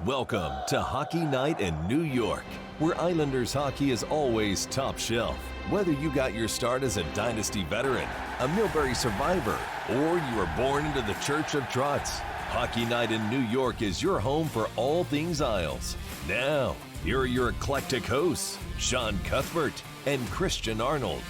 Welcome to Hockey Night in New York, where Islanders hockey is always top shelf. Whether you got your start as a Dynasty veteran, a Millbury survivor, or you were born into the Church of Trotz, Hockey Night in New York is your home for all things Isles. Now, here are your eclectic hosts, Sean Cuthbert and Christian Arnold.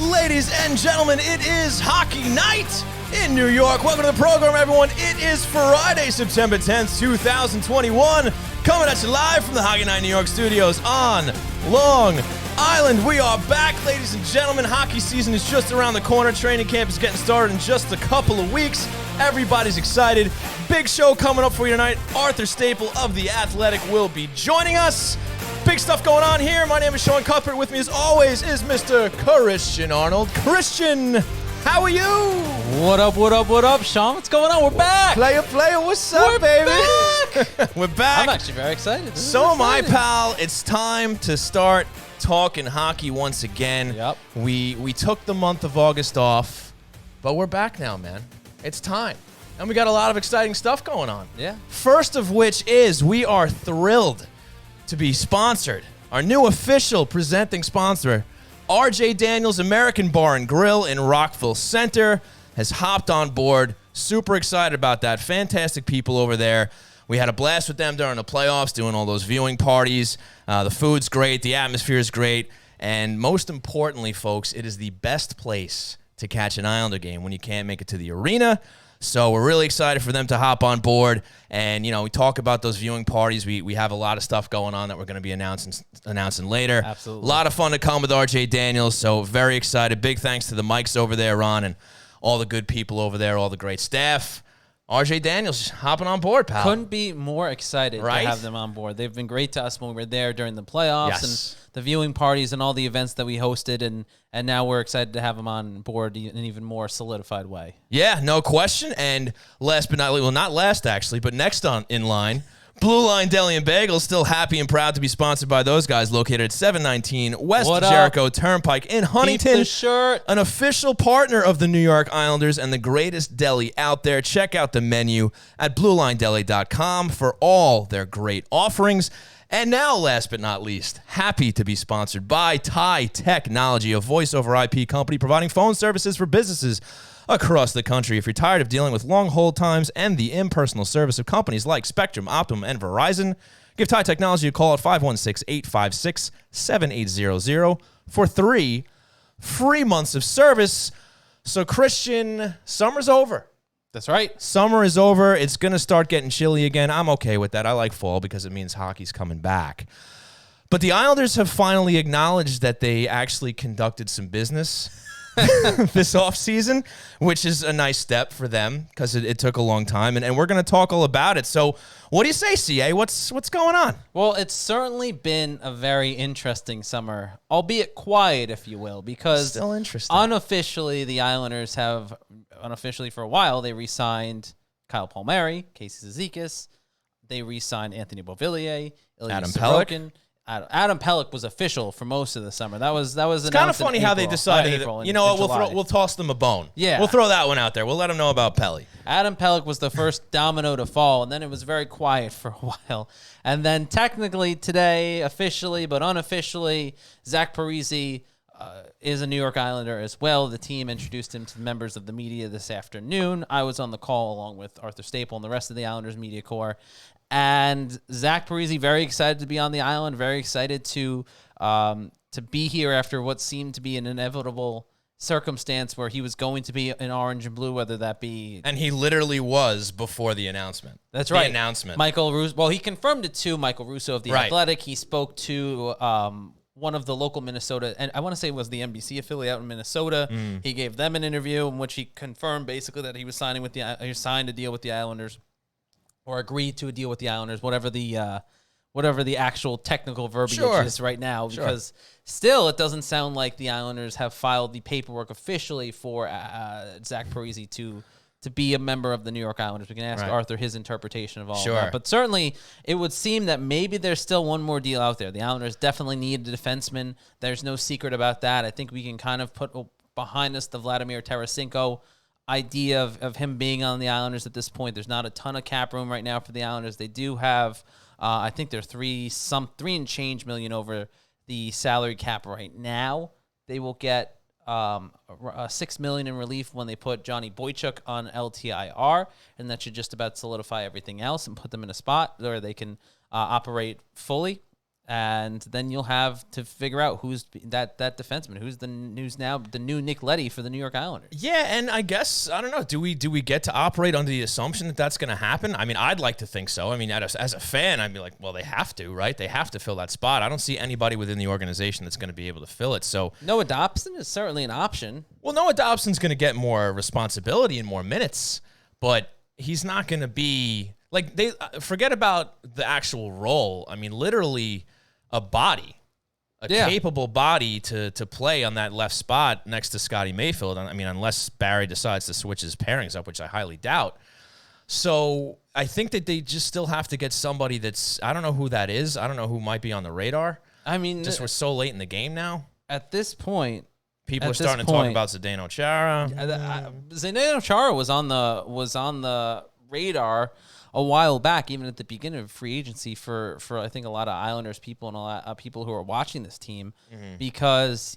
Ladies and gentlemen, it is Hockey Night in New York. Welcome to the program, everyone. It is Friday, September 10th, 2021. Coming at you live from the Hockey Night New York studios on Long Island. We are back, ladies and gentlemen. Hockey season is just around the corner. Training camp is getting started in just a couple of weeks. Everybody's excited. Big show coming up for you tonight. Arthur Staple of The Athletic will be joining us. Big stuff going on here. My name is Sean Cuthbert. With me, as always, is Mr. Christian Arnold. Christian, how are you? What up, Sean? What's going on? We're back. Player, what's up, baby? Back. We're back. I'm actually very excited. So am I, pal. It's time to start talking hockey once again. Yep. We took the month of August off, but we're back now, man. It's time. And we got a lot of exciting stuff going on. Yeah. First of which is we are thrilled to be sponsored. Our new official presenting sponsor, RJ Daniels American Bar and Grill in Rockville Center, has hopped on board. Super excited about that. Fantastic people over there. We had a blast with them during the playoffs, doing all those viewing parties. The food's great. The atmosphere is great. And most importantly, folks, it is the best place to catch an Islander game when you can't make it to the arena. So we're really excited for them to hop on board. And, you know, we talk about those viewing parties. We have a lot of stuff going on that we're going to be announcing later. Absolutely. A lot of fun to come with RJ Daniels. So very excited. Big thanks to the mics over there, Ron, and all the good people over there, all the great staff. RJ Daniels hopping on board, pal. Couldn't be more excited Right? to have them on board. They've been great to us when we were there during the playoffs Yes. and the viewing parties and all the events that we hosted. And now we're excited to have them on board in an even more solidified way. Yeah, no question. And last but not least, well, not last actually, but next on in line, Blue Line Deli and Bagels, still happy and proud to be sponsored by those guys, located at 719 West What up? Jericho Turnpike in Huntington. Keep the shirt. An official partner of the New York Islanders and the greatest deli out there. Check out the menu at BlueLineDeli.com for all their great offerings. And now, last but not least, happy to be sponsored by Thai Technology, a voice-over IP company providing phone services for businesses across the country. If you're tired of dealing with long hold times and the impersonal service of companies like Spectrum, Optimum, and Verizon, give Thai Technology a call at 516-856-7800 for 3 free months of service. So, Christian, summer's over. That's right. Summer is over. It's going to start getting chilly again. I'm okay with that. I like fall because it means hockey's coming back. But the Islanders have finally acknowledged that they actually conducted some business this offseason, which is a nice step for them because it took a long time. And we're going to talk all about it. So what do you say, CA? What's going on? Well, it's certainly been a very interesting summer, albeit quiet, if you will, because Still interesting. unofficially the Islanders have, unofficially for a while, they re-signed Kyle Palmieri, Casey Zizekas. They re-signed Anthony Beauvillier, Ilya Adam Sorokin. Adam Pelech was official for most of the summer. That was It's kind of funny how they decided. You know what? We'll toss them a bone. Yeah. We'll throw that one out there. We'll let them know about Pelly. Adam Pelech was the first domino to fall, and then it was very quiet for a while. And then technically today, officially but unofficially, Zach Parise is a New York Islander as well. The team introduced him to the members of the media this afternoon. I was on the call along with Arthur Staple and the rest of the Islanders media corps. And Zach Parise, very excited to be on the island, very excited to be here after what seemed to be an inevitable circumstance where he was going to be in orange and blue, whether that be... And he literally was before the announcement. That's right. The announcement. Michael Russo. Well, he confirmed it to Michael Russo of The Right. Athletic. He spoke to one of the local Minnesota, and I want to say it was the NBC affiliate out in Minnesota. He gave them an interview in which he confirmed basically that he was signing he signed a deal with the Islanders, or agreed to a deal with the Islanders, whatever the actual technical verbiage is right now, because still it doesn't sound like the Islanders have filed the paperwork officially for Zach Parise to be a member of the New York Islanders. We can ask Arthur his interpretation of all of that. But certainly it would seem that maybe there's still one more deal out there. The Islanders definitely need a defenseman. There's no secret about that. I think we can kind of put behind us the Vladimir Tarasenko idea of him being on the Islanders at this point. There's not a ton of cap room right now for the Islanders. They do have, I think they're three and change million over the salary cap right now. They will get $6 million in relief when they put Johnny Boychuk on LTIR, and that should just about solidify everything else and put them in a spot where they can operate fully. And then you'll have to figure out who's that defenseman, who's now the new Nick Leddy for the New York Islanders. Yeah, and I guess, I don't know, do we get to operate under the assumption that that's going to happen? I mean, I'd like to think so. I mean, as a fan, I'd be like, well, they have to, right? They have to fill that spot. I don't see anybody within the organization that's going to be able to fill it. So Noah Dobson is certainly an option. Well, Noah Dobson's going to get more responsibility and more minutes, but he's not going to be, like, they forget about the actual role. I mean, literally a body, capable body to play on that left spot next to Scotty Mayfield. I mean, unless Barry decides to switch his pairings up, which I highly doubt. So I think that they just still have to get somebody that's, I don't know who that is. I don't know who might be on the radar. I mean, just we're so late in the game now. At this point, people are starting to talk about Zdeno Chara. Zdeno Chara was on the radar a while back, even at the beginning of free agency for I think a lot of Islanders people and a lot of people who are watching this team, because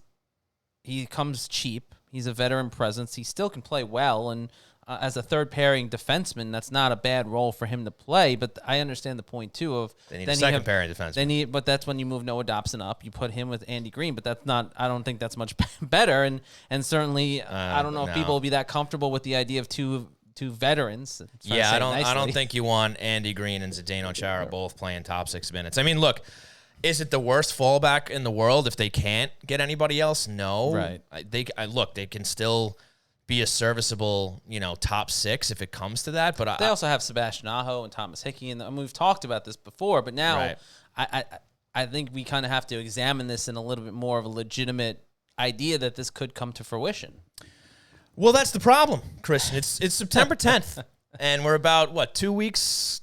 he comes cheap. He's a veteran presence. He still can play well, and as a third pairing defenseman, that's not a bad role for him to play. But I understand the point too of they need a second pairing defenseman. But that's when you move Noah Dobson up. You put him with Andy Green, but that's not. I don't think that's much better. And certainly, I don't know if people will be that comfortable with the idea of two veterans. Yeah, I don't think you want Andy Green and Zdeno Chara both playing top 6 minutes. I mean, look, is it the worst fallback in the world if they can't get anybody else? No. Right. They can still be a serviceable, top 6 if it comes to that. But they also have Sebastian Aho and Thomas Hickey, and we've talked about this before. But now, I think we kind of have to examine this in a little bit more of a legitimate idea that this could come to fruition. Well, that's the problem, Christian. It's September 10th, and we're about 2 weeks,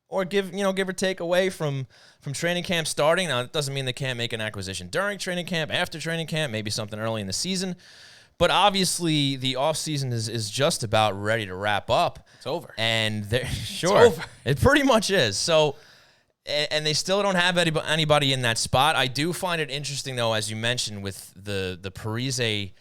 or give or take away from training camp starting. Now, it doesn't mean they can't make an acquisition during training camp, after training camp, maybe something early in the season. But obviously, the offseason is just about ready to wrap up. It's over, and it's over. It pretty much is. So, and they still don't have anybody in that spot. I do find it interesting, though, as you mentioned, with the Parise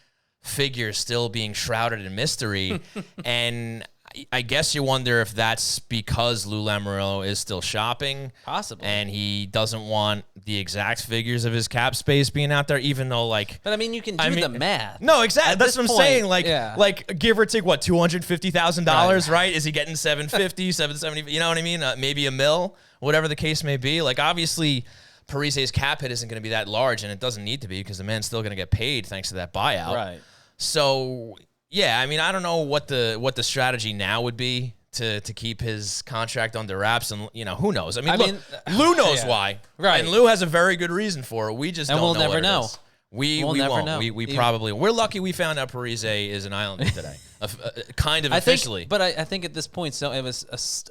figure still being shrouded in mystery. And I guess you wonder if that's because Lou Lamoriello is still shopping. Possibly. And he doesn't want the exact figures of his cap space being out there, even though, like... But, I mean, you can do the math. No, exactly. That's what I'm saying. Yeah. Like, give or take, $250,000, right? Is he getting $750, $770? You know what I mean? Maybe $1 million, whatever the case may be. Like, obviously, Parise's cap hit isn't going to be that large, and it doesn't need to be because the man's still going to get paid thanks to that buyout. Right. So, yeah, I mean, I don't know what the strategy now would be to keep his contract under wraps, and who knows? I mean, Lou knows why, right? And Lou has a very good reason for it. We just don't know. We'll never know. We never won't. know. We probably. We're lucky we found out Parise is an Islander today, kind of officially. But I think at this point, so it was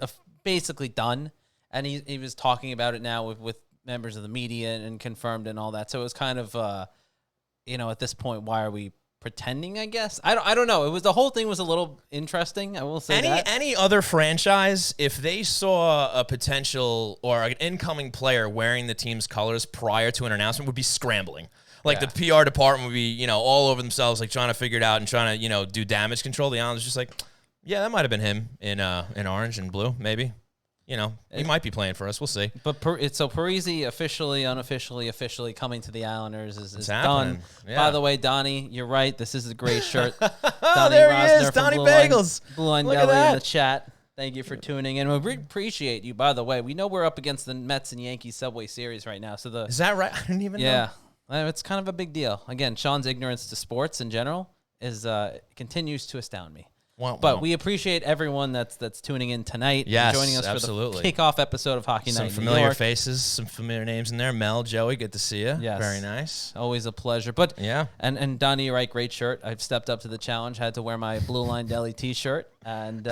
basically done, and he was talking about it now with members of the media and confirmed and all that. So it was kind of at this point, why are we pretending, I guess? I don't know. The whole thing was a little interesting, I will say that. Any other franchise, if they saw a potential or an incoming player wearing the team's colors prior to an announcement, would be scrambling. Like, the PR department would be, all over themselves, like, trying to figure it out and trying to, do damage control. The Islanders just like, yeah, that might have been him in orange and blue, maybe. He might be playing for us. We'll see. But Parise officially, officially coming to the Islanders is done. Yeah. By the way, Donnie, you're right. This is a great shirt. Oh, there he is, Donnie Bagels. Blue Line Deli in the chat. Thank you for tuning in. We appreciate you, by the way. We know we're up against the Mets and Yankees Subway Series right now. Is that right? I didn't even know. Yeah, it's kind of a big deal. Again, Sean's ignorance to sports in general continues to astound me. But we appreciate everyone that's tuning in tonight. Yes, joining us absolutely. For the kickoff episode of Hockey Night Some in familiar New York. faces, some familiar names in there. Mel, Joey, good to see you. Yes. Very nice. Always a pleasure. But yeah. And Donnie, you're right, great shirt. I've stepped up to the challenge, had to wear my Blue Line Deli t-shirt, and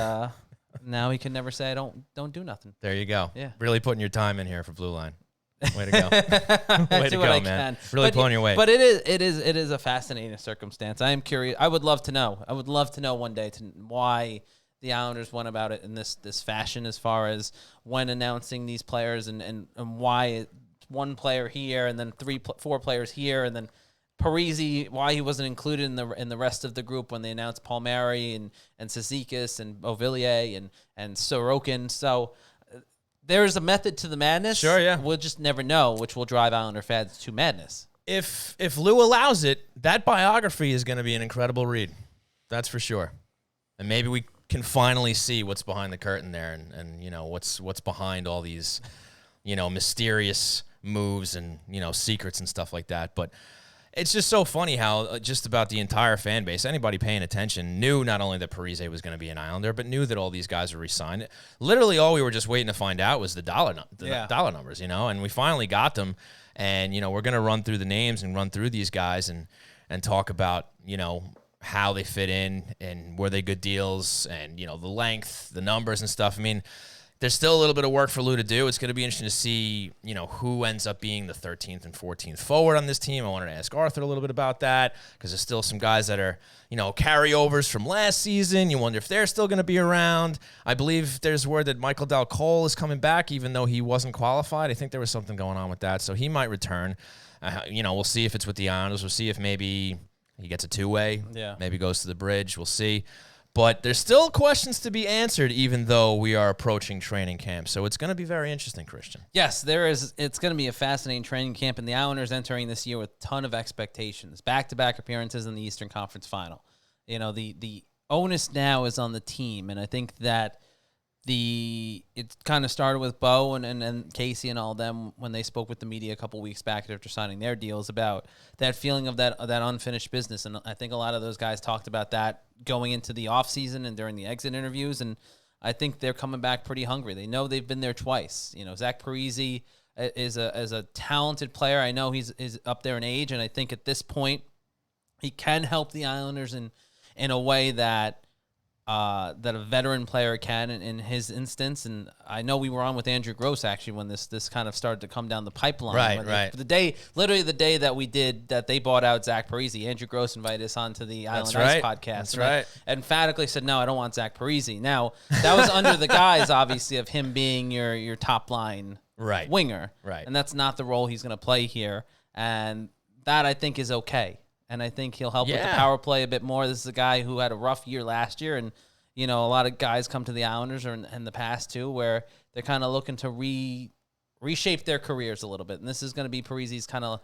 now he can never say I don't do nothing. There you go. Yeah. Really putting your time in here for Blue Line. Way to go. Way to go, man. Really pulling your weight. But it is a fascinating circumstance. I am curious. I would love to know. I would love to know one day why the Islanders went about it in this fashion, as far as when announcing these players, and why one player here and then 4 players here, and then Parise, why he wasn't included in the rest of the group when they announced Palmieri and Cizikas and Beauvillier and Sorokin. So there's a method to the madness. Sure, yeah. We'll just never know, which will drive Islander fans to madness. If Lou allows it, that biography is going to be an incredible read. That's for sure. And maybe we can finally see what's behind the curtain there, and you know what's behind all these, you know, mysterious moves and, you know, secrets and stuff like that. But it's just so funny how just about the entire fan base, anybody paying attention, knew not only that Parise was going to be an Islander, but knew that all these guys were re-signed. Literally, all we were just waiting to find out was the dollar numbers, you know, and we finally got them. And, you know, we're going to run through the names and run through these guys and talk about, you know, how they fit in and were they good deals and, you know, the length, the numbers and stuff. I mean, there's still a little bit of work for Lou to do. It's going to be interesting to see, you know, who ends up being the 13th and 14th forward on this team. I wanted to ask Arthur a little bit about that because there's still some guys that are, you know, carryovers from last season. You wonder if they're still going to be around. I believe there's word that Michael Del Cole is coming back, even though he wasn't qualified. I think there was something going on with that, so he might return. You know, we'll see if it's with the Islanders. We'll see if maybe he gets a two-way. Yeah. Maybe goes to the bridge. We'll see. But there's still questions to be answered, even though we are approaching training camp. So it's going to be very interesting, Christian. Yes, there is. It's going to be a fascinating training camp, and the Islanders entering this year with a ton of expectations. Back-to-back appearances in the Eastern Conference Final. You know, the onus now is on the team, and I think that it kind of started with Bo and Casey and all them when they spoke with the media a couple weeks back after signing their deals about that feeling of that unfinished business. And I think a lot of those guys talked about that going into the offseason and during the exit interviews. And I think they're coming back pretty hungry. They know they've been there twice. You know, Zach Parise is a talented player. I know he's up there in age, and I think at this point he can help the Islanders in a way that a veteran player can in his instance. And I know we were on with Andrew Gross actually when this kind of started to come down the pipeline. Right. The day that they bought out Zach Parise, Andrew Gross invited us on to the Island Ice podcast. That's right. I emphatically said, no, I don't want Zach Parise. Now, that was under the guise, obviously, of him being your top line winger. Right. And that's not the role he's going to play here. And that, I think, is okay. And I think he'll help with the power play a bit more. This is a guy who had a rough year last year. And, you know, a lot of guys come to the Islanders or in the past, too, where they're kind of looking to reshape their careers a little bit. And this is going to be Parise's kind of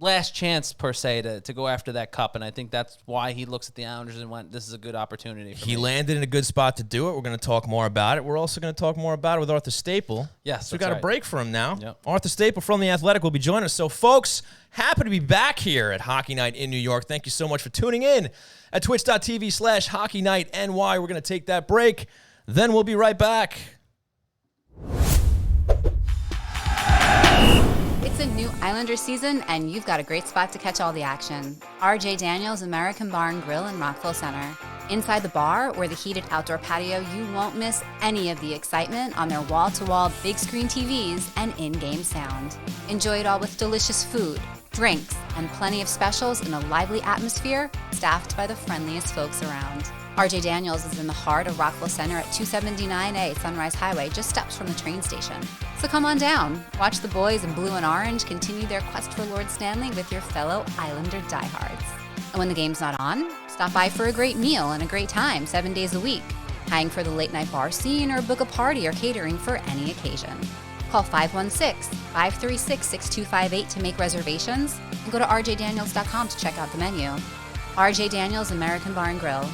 last chance, per se, to go after that cup. And I think that's why he looks at the Islanders and went, this is a good opportunity for me. He landed in a good spot to do it. We're going to talk more about it. We're also going to talk more about it with Arthur Staple. Yes, so we got a break for him now. Yep. Arthur Staple from The Athletic will be joining us. So, folks, happy to be back here at Hockey Night in New York. Thank you so much for tuning in at twitch.tv/HockeyNightNY. We're going to take that break. Then we'll be right back. It's a new Islander season, and you've got a great spot to catch all the action. RJ Daniels American Bar and Grill in Rockville Center. Inside the bar, or the heated outdoor patio, you won't miss any of the excitement on their wall-to-wall big screen TVs and in-game sound. Enjoy it all with delicious food, drinks, and plenty of specials in a lively atmosphere, staffed by the friendliest folks around. RJ Daniels is in the heart of Rockville Center at 279A Sunrise Highway, just steps from the train station. So come on down, watch the boys in blue and orange continue their quest for Lord Stanley with your fellow Islander diehards. And when the game's not on, stop by for a great meal and a great time 7 days a week. Hang for the late night bar scene or book a party or catering for any occasion. Call 516-536-6258 to make reservations and go to rjdaniels.com to check out the menu. RJ Daniels American Bar and Grill,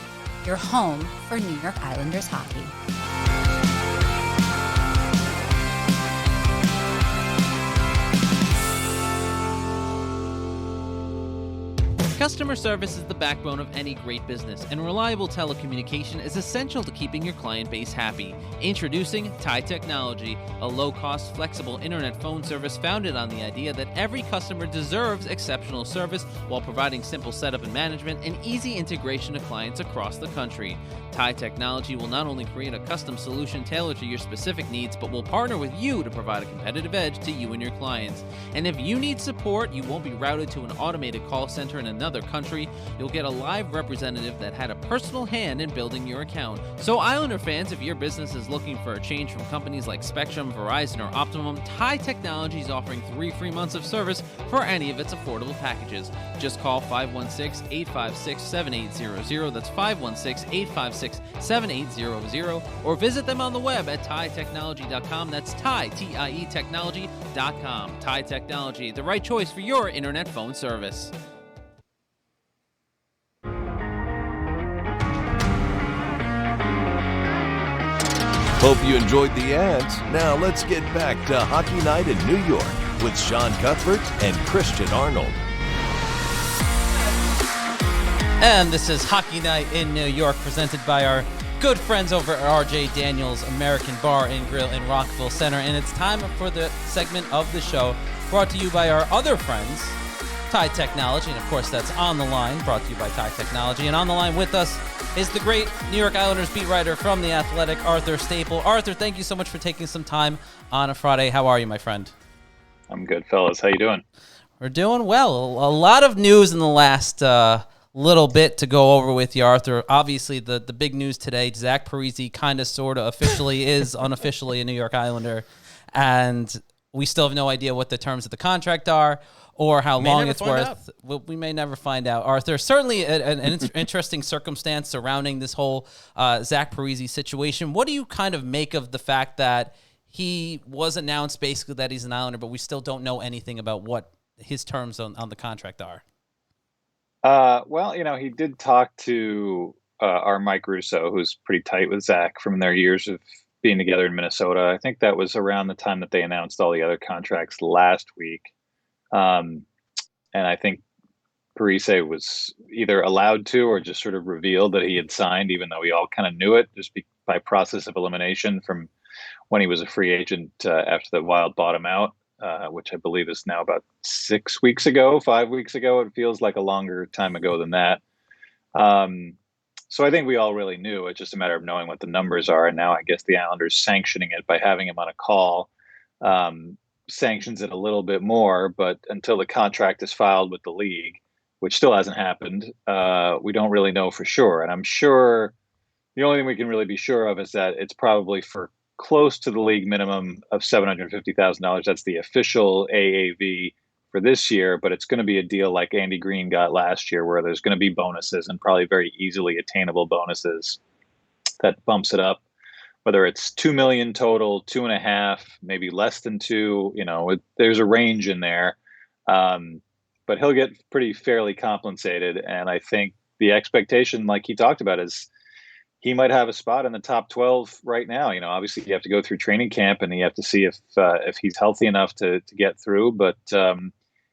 your home for New York Islanders hockey. Customer service is the backbone of any great business, and reliable telecommunication is essential to keeping your client base happy. Introducing Thai Technology, a low-cost, flexible internet phone service founded on the idea that every customer deserves exceptional service while providing simple setup and management and easy integration to clients across the country. Thai Technology will not only create a custom solution tailored to your specific needs, but will partner with you to provide a competitive edge to you and your clients. And if you need support, you won't be routed to an automated call center in another country. You'll get a live representative that had a personal hand in building your account. So Islander fans, if your business is looking for a change from companies like Spectrum, Verizon, or Optimum, Thai Technology is offering 3 free months of service for any of its affordable packages. Just call 516-856-7800. That's 516-856-7800. Or visit them on the web at thaitechnology.com. That's Thai, T-I-E, technology.com. Thai Technology, the right choice for your internet phone service. Hope you enjoyed the ads. Now let's get back to Hockey Night in New York with Sean Cuthbert and Christian Arnold. And this is Hockey Night in New York, presented by our good friends over at RJ Daniels American Bar and Grill in Rockville Center. And it's time for the segment of the show brought to you by our other friends, Thai Technology. And of course, that's On the Line, brought to you by Thai Technology. And on the line with us is the great New York Islanders beat writer from The Athletic, Arthur Staple. Arthur, thank you so much for taking some time on a Friday. How are you, my friend? I'm good, fellas. How you doing? We're doing well. A lot of news in the last little bit to go over with you, Arthur. Obviously, the big news today, Zach Parise kind of sort of officially is unofficially a New York Islander, and we still have no idea what the terms of the contract are or how long it's worth. We may never find out, Arthur. Certainly an interesting circumstance surrounding this whole Zach Parise situation. What do you kind of make of the fact that he was announced basically that he's an Islander, but we still don't know anything about what his terms on the contract are? Well, he did talk to our Mike Russo, who's pretty tight with Zach from their years of being together in Minnesota. I think that was around the time that they announced all the other contracts last week. And I think Parise was either allowed to or just sort of revealed that he had signed, even though we all kind of knew it just by process of elimination from when he was a free agent after the Wild bought him out. Which I believe is now about 5 weeks ago. It feels like a longer time ago than that. So I think we all really knew. It's just a matter of knowing what the numbers are. And now I guess the Islanders sanctioning it by having him on a call sanctions it a little bit more. But until the contract is filed with the league, which still hasn't happened, we don't really know for sure. And I'm sure the only thing we can really be sure of is that it's probably for close to the league minimum of $750,000. That's the official AAV for this year, but it's going to be a deal like Andy Green got last year, where there's going to be bonuses and probably very easily attainable bonuses that bumps it up. Whether it's 2 million total, 2.5, maybe less than 2, there's a range in there. But he'll get pretty fairly compensated. And I think the expectation, like he talked about, is he might have a spot in the top 12 right now. Obviously you have to go through training camp and you have to see if he's healthy enough to get through. But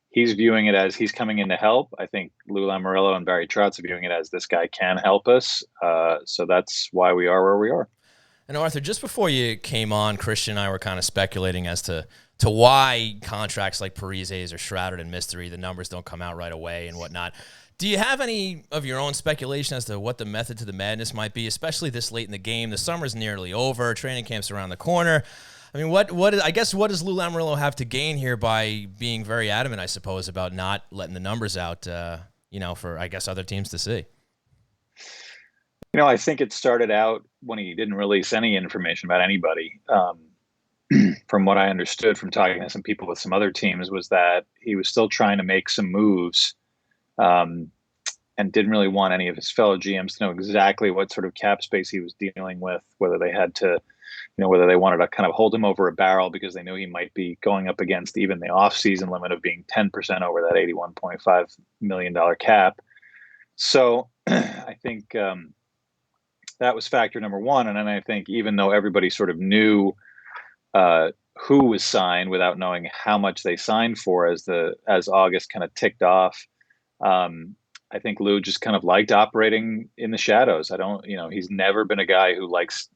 he's viewing it as he's coming in to help. I think Lou Lamoriello and Barry Trotz are viewing it as this guy can help us. So that's why we are where we are. And Arthur, just before you came on, Christian and I were kind of speculating as to why contracts like Parise's are shrouded in mystery. The numbers don't come out right away and whatnot. Do you have any of your own speculation as to what the method to the madness might be, especially this late in the game? The summer's nearly over. Training camp's around the corner. I mean, what does Lou Lamoriello have to gain here by being very adamant, I suppose, about not letting the numbers out, for, I guess, other teams to see? I think it started out when he didn't release any information about anybody. From what I understood from talking to some people with some other teams, was that he was still trying to make some moves and didn't really want any of his fellow GMs to know exactly what sort of cap space he was dealing with, whether they had to, whether they wanted to kind of hold him over a barrel because they knew he might be going up against even the off-season limit of being 10% over that $81.5 million cap. So I think that was factor number one. And then I think even though everybody sort of knew who was signed without knowing how much they signed for as August kind of ticked off, I think Lou just kind of liked operating in the shadows. He's never been a guy who likes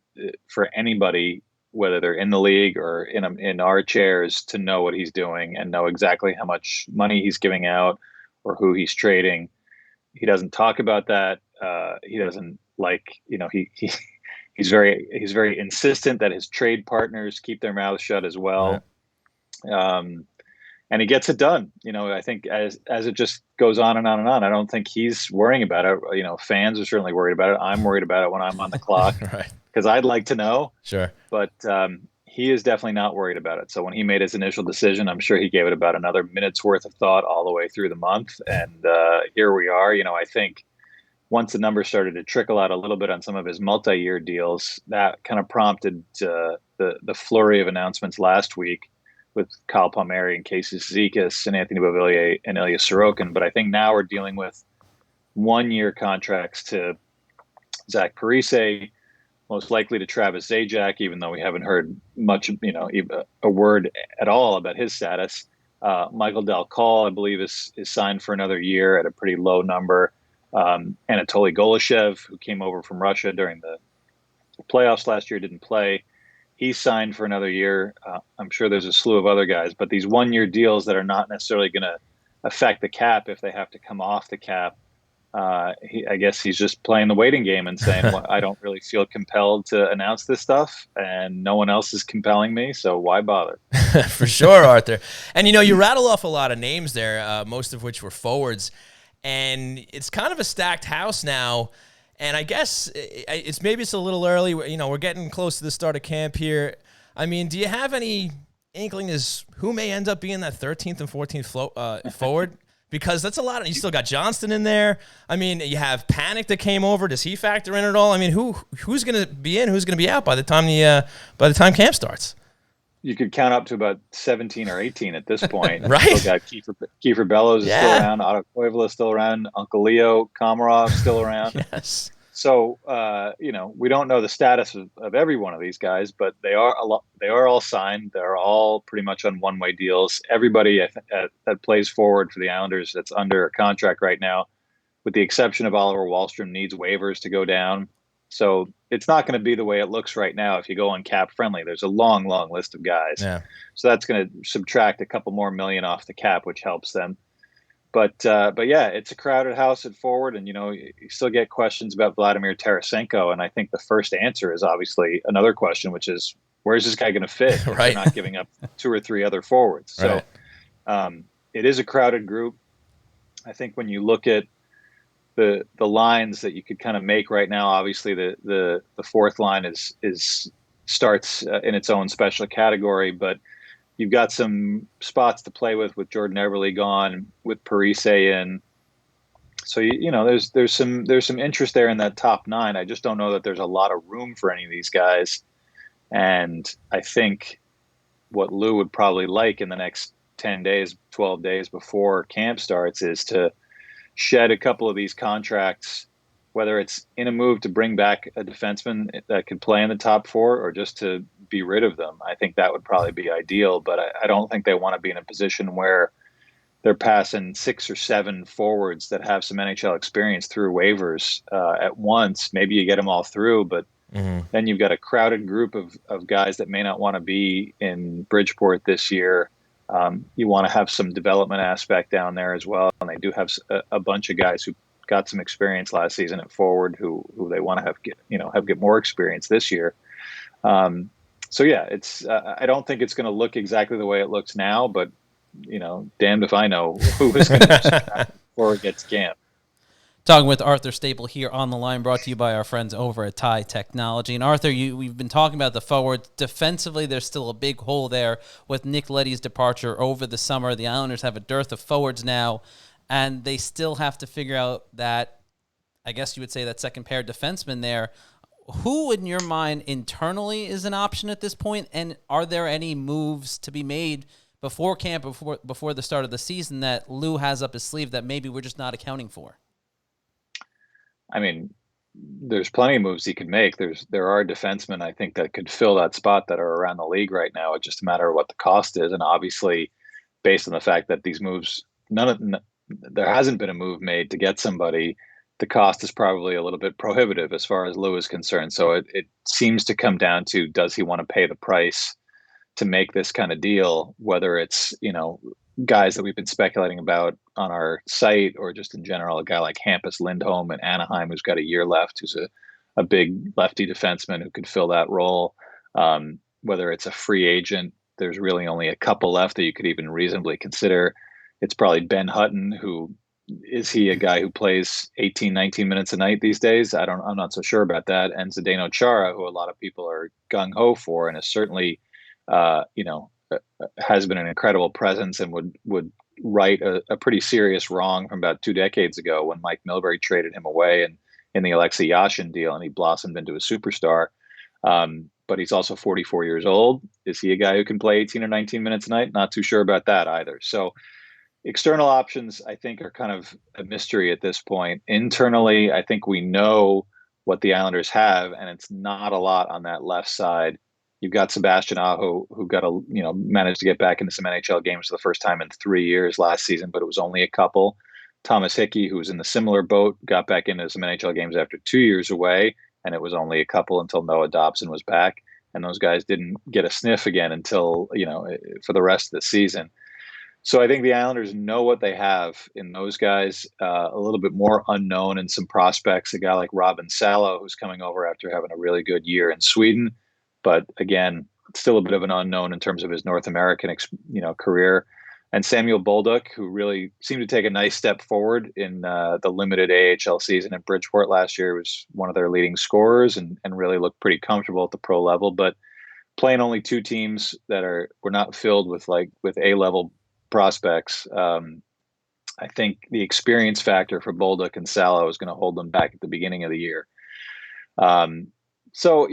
for anybody, whether they're in the league or in our chairs, to know what he's doing and know exactly how much money he's giving out or who he's trading. He doesn't talk about that. He doesn't like, he's very insistent that his trade partners keep their mouths shut as well. Right. And he gets it done. I think as it just goes on and on and on, I don't think he's worrying about it. Fans are certainly worried about it. I'm worried about it when I'm on the clock, right? Because I'd like to know. Sure. But he is definitely not worried about it. So when he made his initial decision, I'm sure he gave it about another minute's worth of thought all the way through the month. And here we are. I think once the numbers started to trickle out a little bit on some of his multi-year deals, that kind of prompted the flurry of announcements last week with Kyle Palmieri and Casey Zizekas and Anthony Beauvillier and Ilya Sorokin. But I think now we're dealing with 1-year contracts to Zach Parise, most likely to Travis Zajac, even though we haven't heard much, a word at all about his status. Michael Del Call, I believe, is signed for another year at a pretty low number. Anatoly Golashev, who came over from Russia during the playoffs last year, didn't play. He's signed for another year. I'm sure there's a slew of other guys, but these 1-year deals that are not necessarily going to affect the cap if they have to come off the cap. I guess he's just playing the waiting game and saying, well, I don't really feel compelled to announce this stuff, and no one else is compelling me, so why bother? For sure, Arthur. And, you rattle off a lot of names there, most of which were forwards, and it's kind of a stacked house now. And I guess it's a little early. We're getting close to the start of camp here. I mean, do you have any inkling as who may end up being that 13th and 14th forward? Because that's a lot. You still got Johnston in there. I mean, you have Panic that came over. Does he factor in at all? I mean, who's going to be in? Who's going to be out by the time camp starts? You could count up to about 17 or 18 at this point. Right. Still got Kiefer Bellows is still around. Otto Koivula is still around. Uncle Leo Komarov still around. Yes. So, we don't know the status of every one of these guys, but they are all signed. They're all pretty much on one-way deals. Everybody that plays forward for the Islanders that's under a contract right now, with the exception of Oliver Wahlstrom, needs waivers to go down. So it's not going to be the way it looks right now. If you go on cap friendly, there's a long, long list of guys. Yeah. So that's going to subtract a couple more million off the cap, which helps them. But yeah, it's a crowded house at forward, and you still get questions about Vladimir Tarasenko, and I think the first answer is obviously another question, which is where's this guy going to fit? Right. They're not giving up 2 or 3 other forwards. So it is a crowded group. I think when you look at the lines that you could kind of make right now, obviously the fourth line starts in its own special category, but you've got some spots to play with Jordan Eberle gone, with Parise in. So there's some interest there in that top 9. I just don't know that there's a lot of room for any of these guys. And I think what Lou would probably like in the next 10 days, 12 days before camp starts is to shed a couple of these contracts, whether it's in a move to bring back a defenseman that could play in the top 4 or just to be rid of them. I think that would probably be ideal, but I don't think they want to be in a position where they're passing 6 or 7 forwards that have some NHL experience through waivers at once. Maybe you get them all through, but then you've got a crowded group of guys that may not want to be in Bridgeport this year. You want to have some development aspect down there as well, and they do have a bunch of guys who got some experience last season at forward who they want to get more experience this year. So yeah, it's I don't think it's going to look exactly the way it looks now, but damned if I know who is going to before it gets camp. Talking with Arthur Staple here on the line, brought to you by our friends over at Tie Technology. And Arthur, we've been talking about the forwards. Defensively, there's still a big hole there with Nick Leddy's departure over the summer. The Islanders have a dearth of forwards now, and they still have to figure out that, I guess you would say, that second pair defenseman there. Who, in your mind, internally is an option at this point? And are there any moves to be made before camp, before the start of the season, that Lou has up his sleeve that maybe we're just not accounting for? I mean, there's plenty of moves he could make. There are defensemen, I think, that could fill that spot that are around the league right now. It's just a matter of what the cost is. And obviously, based on the fact that these moves, none there hasn't been a move made to get somebody, the cost is probably a little bit prohibitive as far as Lou is concerned. So it seems to come down to, does he want to pay the price to make this kind of deal, whether it's, guys that we've been speculating about on our site or just in general, a guy like Hampus Lindholm in Anaheim, who's got a year left, who's a big lefty defenseman who could fill that role. Whether it's a free agent, there's really only a couple left that you could even reasonably consider. It's probably Ben Hutton, who is he a guy who plays 18, 19 minutes a night these days? I'm not so sure about that. And Zdeno Chara, who a lot of people are gung ho for, and is certainly, has been an incredible presence and would right a pretty serious wrong from about 2 decades ago when Mike Milbury traded him away and in the Alexei Yashin deal, and he blossomed into a superstar. But he's also 44 years old. Is he a guy who can play 18 or 19 minutes a night? Not too sure about that either. So external options, I think, are kind of a mystery at this point. Internally, I think we know what the Islanders have, and it's not a lot on that left side. You've got Sebastian Aho, who managed to get back into some NHL games for the first time in 3 years last season, but it was only a couple. Thomas Hickey, who was in the similar boat, got back into some NHL games after 2 years away, and it was only a couple until Noah Dobson was back. And those guys didn't get a sniff again until, for the rest of the season. So I think the Islanders know what they have in those guys. A little bit more unknown in some prospects. A guy like Robin Salo, who's coming over after having a really good year in Sweden, but again, still a bit of an unknown in terms of his North American, career. And Samuel Bolduc, who really seemed to take a nice step forward in the limited AHL season in Bridgeport last year. He was one of their leading scorers and really looked pretty comfortable at the pro level. But playing only 2 teams that were not filled with A-level prospects, I think the experience factor for Bolduc and Salo is going to hold them back at the beginning of the year. So,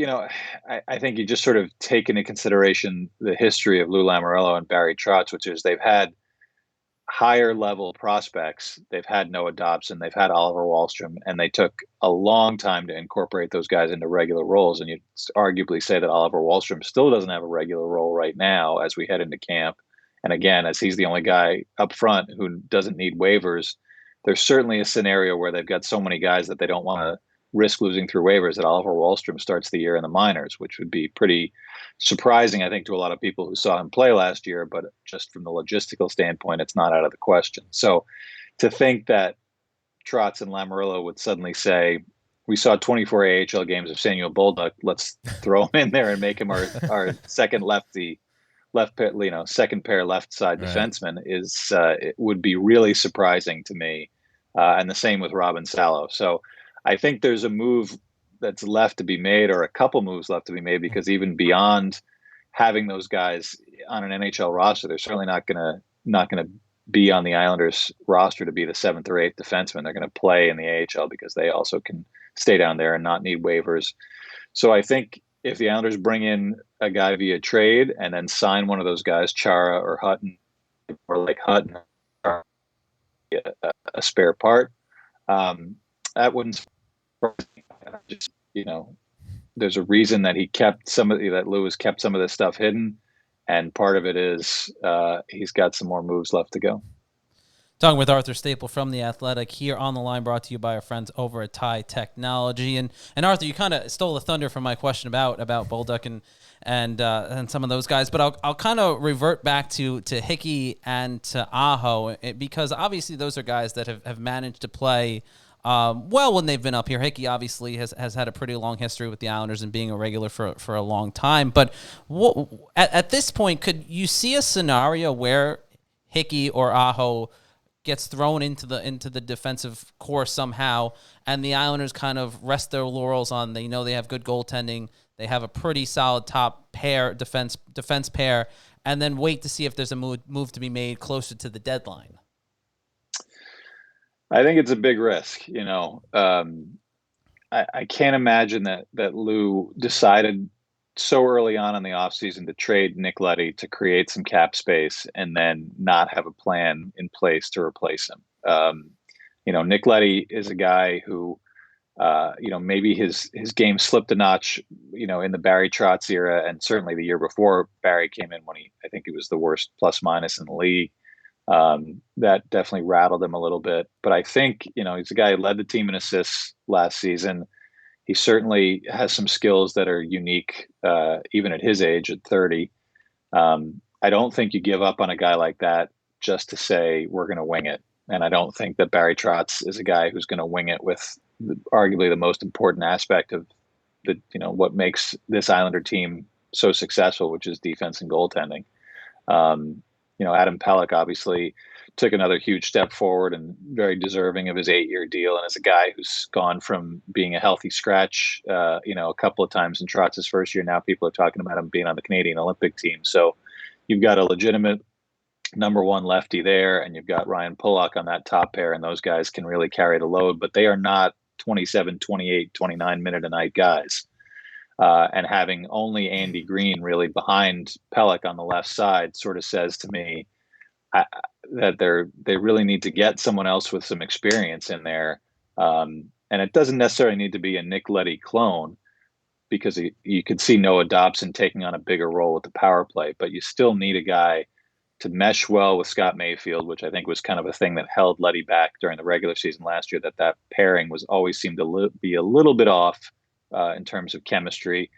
I think you just sort of take into consideration the history of Lou Lamoriello and Barry Trotz, which is they've had higher level prospects. They've had Noah Dobson, they've had Oliver Wahlstrom, and they took a long time to incorporate those guys into regular roles. And you'd arguably say that Oliver Wahlstrom still doesn't have a regular role right now as we head into camp. And again, as he's the only guy up front who doesn't need waivers, there's certainly a scenario where they've got so many guys that they don't want to risk losing through waivers that Oliver Wahlstrom starts the year in the minors, which would be pretty surprising, I think, to a lot of people who saw him play last year. But just from the logistical standpoint, it's not out of the question. So to think that Trotz and Lamoriello would suddenly say, we saw 24 AHL games of Samuel Bolduc, let's throw him in there and make him our second second pair left side defenseman it would be really surprising to me. And the same with Robin Salo. So I think there's a move that's left to be made, or a couple moves left to be made, because even beyond having those guys on an NHL roster, they're certainly not going to be on the Islanders roster to be the 7th or 8th defenseman. They're going to play in the AHL because they also can stay down there and not need waivers. So I think if the Islanders bring in a guy via trade and then sign one of those guys, Chara or Hutton, or like Hutton, a spare part, that wouldn't. Just, there's a reason that that Lou kept some of this stuff hidden, and part of it is he's got some more moves left to go. Talking with Arthur Staple from The Athletic here on the line, brought to you by our friends over at TIE Technology. And Arthur, you kind of stole the thunder from my question about Bolduc and some of those guys, but I'll kind of revert back to Hickey and to Aho, because obviously those are guys that have managed to play well when they've been up here. Hickey obviously has had a pretty long history with the Islanders and being a regular for a long time. But at this point, could you see a scenario where Hickey or Aho gets thrown into the defensive core somehow, and the Islanders kind of rest their laurels on they have good goaltending, they have a pretty solid top pair defense pair, and then wait to see if there's a move to be made closer to the deadline? I think it's a big risk. I can't imagine that Lou decided so early on in the offseason to trade Nick Leddy to create some cap space and then not have a plan in place to replace him. Nick Leddy is a guy who, maybe his game slipped a notch, in the Barry Trotz era, and certainly the year before Barry came in when I think he was the worst plus minus in the league. That definitely rattled him a little bit. But I think, he's a guy who led the team in assists last season. He certainly has some skills that are unique, even at his age, at 30. I don't think you give up on a guy like that just to say we're going to wing it. And I don't think that Barry Trotz is a guy who's going to wing it with arguably the most important aspect of what makes this Islander team so successful, which is defense and goaltending. Adam Pelech obviously took another huge step forward and very deserving of his 8-year deal. And as a guy who's gone from being a healthy scratch, a couple of times in Trotz's first year, now people are talking about him being on the Canadian Olympic team. So you've got a legitimate number one lefty there, and you've got Ryan Pulock on that top pair, and those guys can really carry the load, but they are not 27, 28, 29 minute a night guys. And having only Andy Green really behind Pelech on the left side sort of says to me that they really need to get someone else with some experience in there. And it doesn't necessarily need to be a Nick Leddy clone, because you could see Noah Dobson taking on a bigger role with the power play, but you still need a guy to mesh well with Scott Mayfield, which I think was kind of a thing that held Leddy back during the regular season last year, that pairing was always seemed to be a little bit off in terms of chemistry.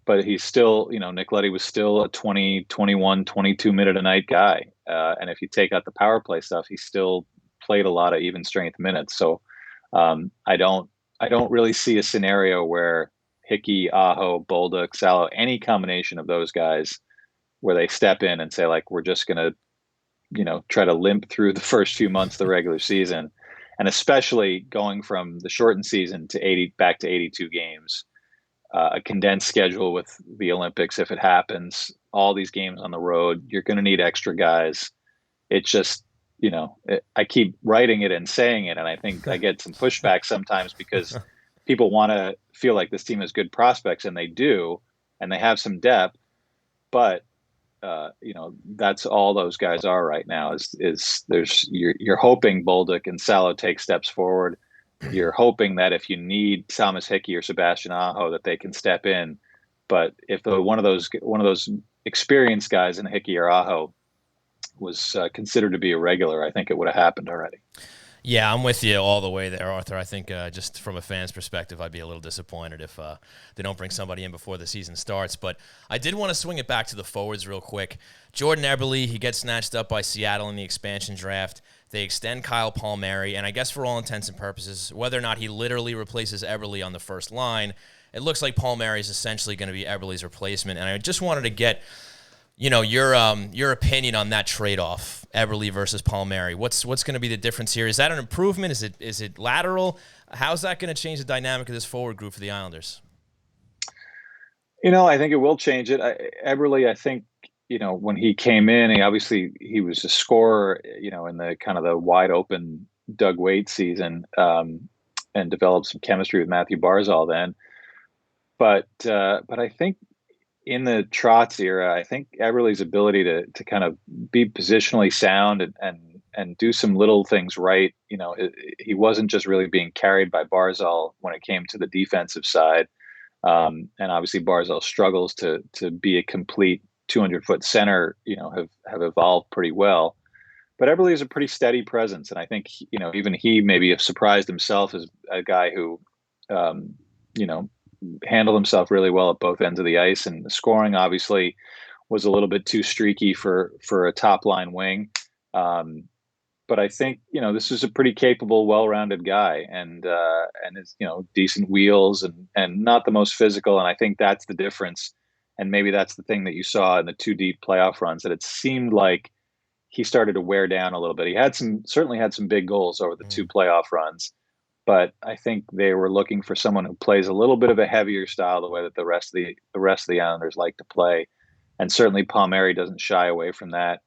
But he's still, Nick Leddy was still a 20, 21, 22 minute a night guy. And if you take out the power play stuff, he still played a lot of even strength minutes. So I don't really see a scenario where Hickey, Aho, Bolduc, Salo, any combination of those guys where they step in and say, like, we're just going to, try to limp through the first few months of the regular season. And especially going from the shortened season to back to 82 games, a condensed schedule with the Olympics, if it happens, all these games on the road, you're going to need extra guys. It's just, I keep writing it and saying it, and I think I get some pushback sometimes because people want to feel like this team has good prospects, and they do, and they have some depth, but that's all those guys are right now. You're hoping Bolduc and Salo take steps forward. You're hoping that if you need Thomas Hickey or Sebastian Aho, that they can step in. But if one of those experienced guys in Hickey or Aho was considered to be a regular, I think it would have happened already. Yeah, I'm with you all the way there, Arthur. I think just from a fan's perspective, I'd be a little disappointed if they don't bring somebody in before the season starts. But I did want to swing it back to the forwards real quick. Jordan Eberle, he gets snatched up by Seattle in the expansion draft. They extend Kyle Palmieri, and I guess for all intents and purposes, whether or not he literally replaces Eberle on the first line, it looks like Palmieri is essentially going to be Eberle's replacement. And I just wanted to get your opinion on that trade-off, Eberle versus Palmieri. What's going to be the difference here? Is that an improvement? Is it lateral? How's that going to change the dynamic of this forward group for the Islanders? I think it will change it. Eberle, I think, when he came in, he was a scorer, in the kind of the wide open Doug Waite season, and developed some chemistry with Matthew Barzal then. But I think in the Trotz era, I think Eberle's ability to kind of be positionally sound and do some little things right. He wasn't just really being carried by Barzal when it came to the defensive side. And obviously Barzal struggles to be a complete 200-foot center, have evolved pretty well. But Eberle is a pretty steady presence. And I think, even he maybe have surprised himself as a guy who, handled himself really well at both ends of the ice. And the scoring obviously was a little bit too streaky for a top line wing. But I think, this is a pretty capable, well-rounded guy, and is, decent wheels and not the most physical. And I think that's the difference. And maybe that's the thing that you saw in the 2 deep playoff runs, that it seemed like he started to wear down a little bit. He certainly had some big goals over the 2 playoff runs, but I think they were looking for someone who plays a little bit of a heavier style, the way that the rest of the Islanders like to play. And certainly Palmieri doesn't shy away from that.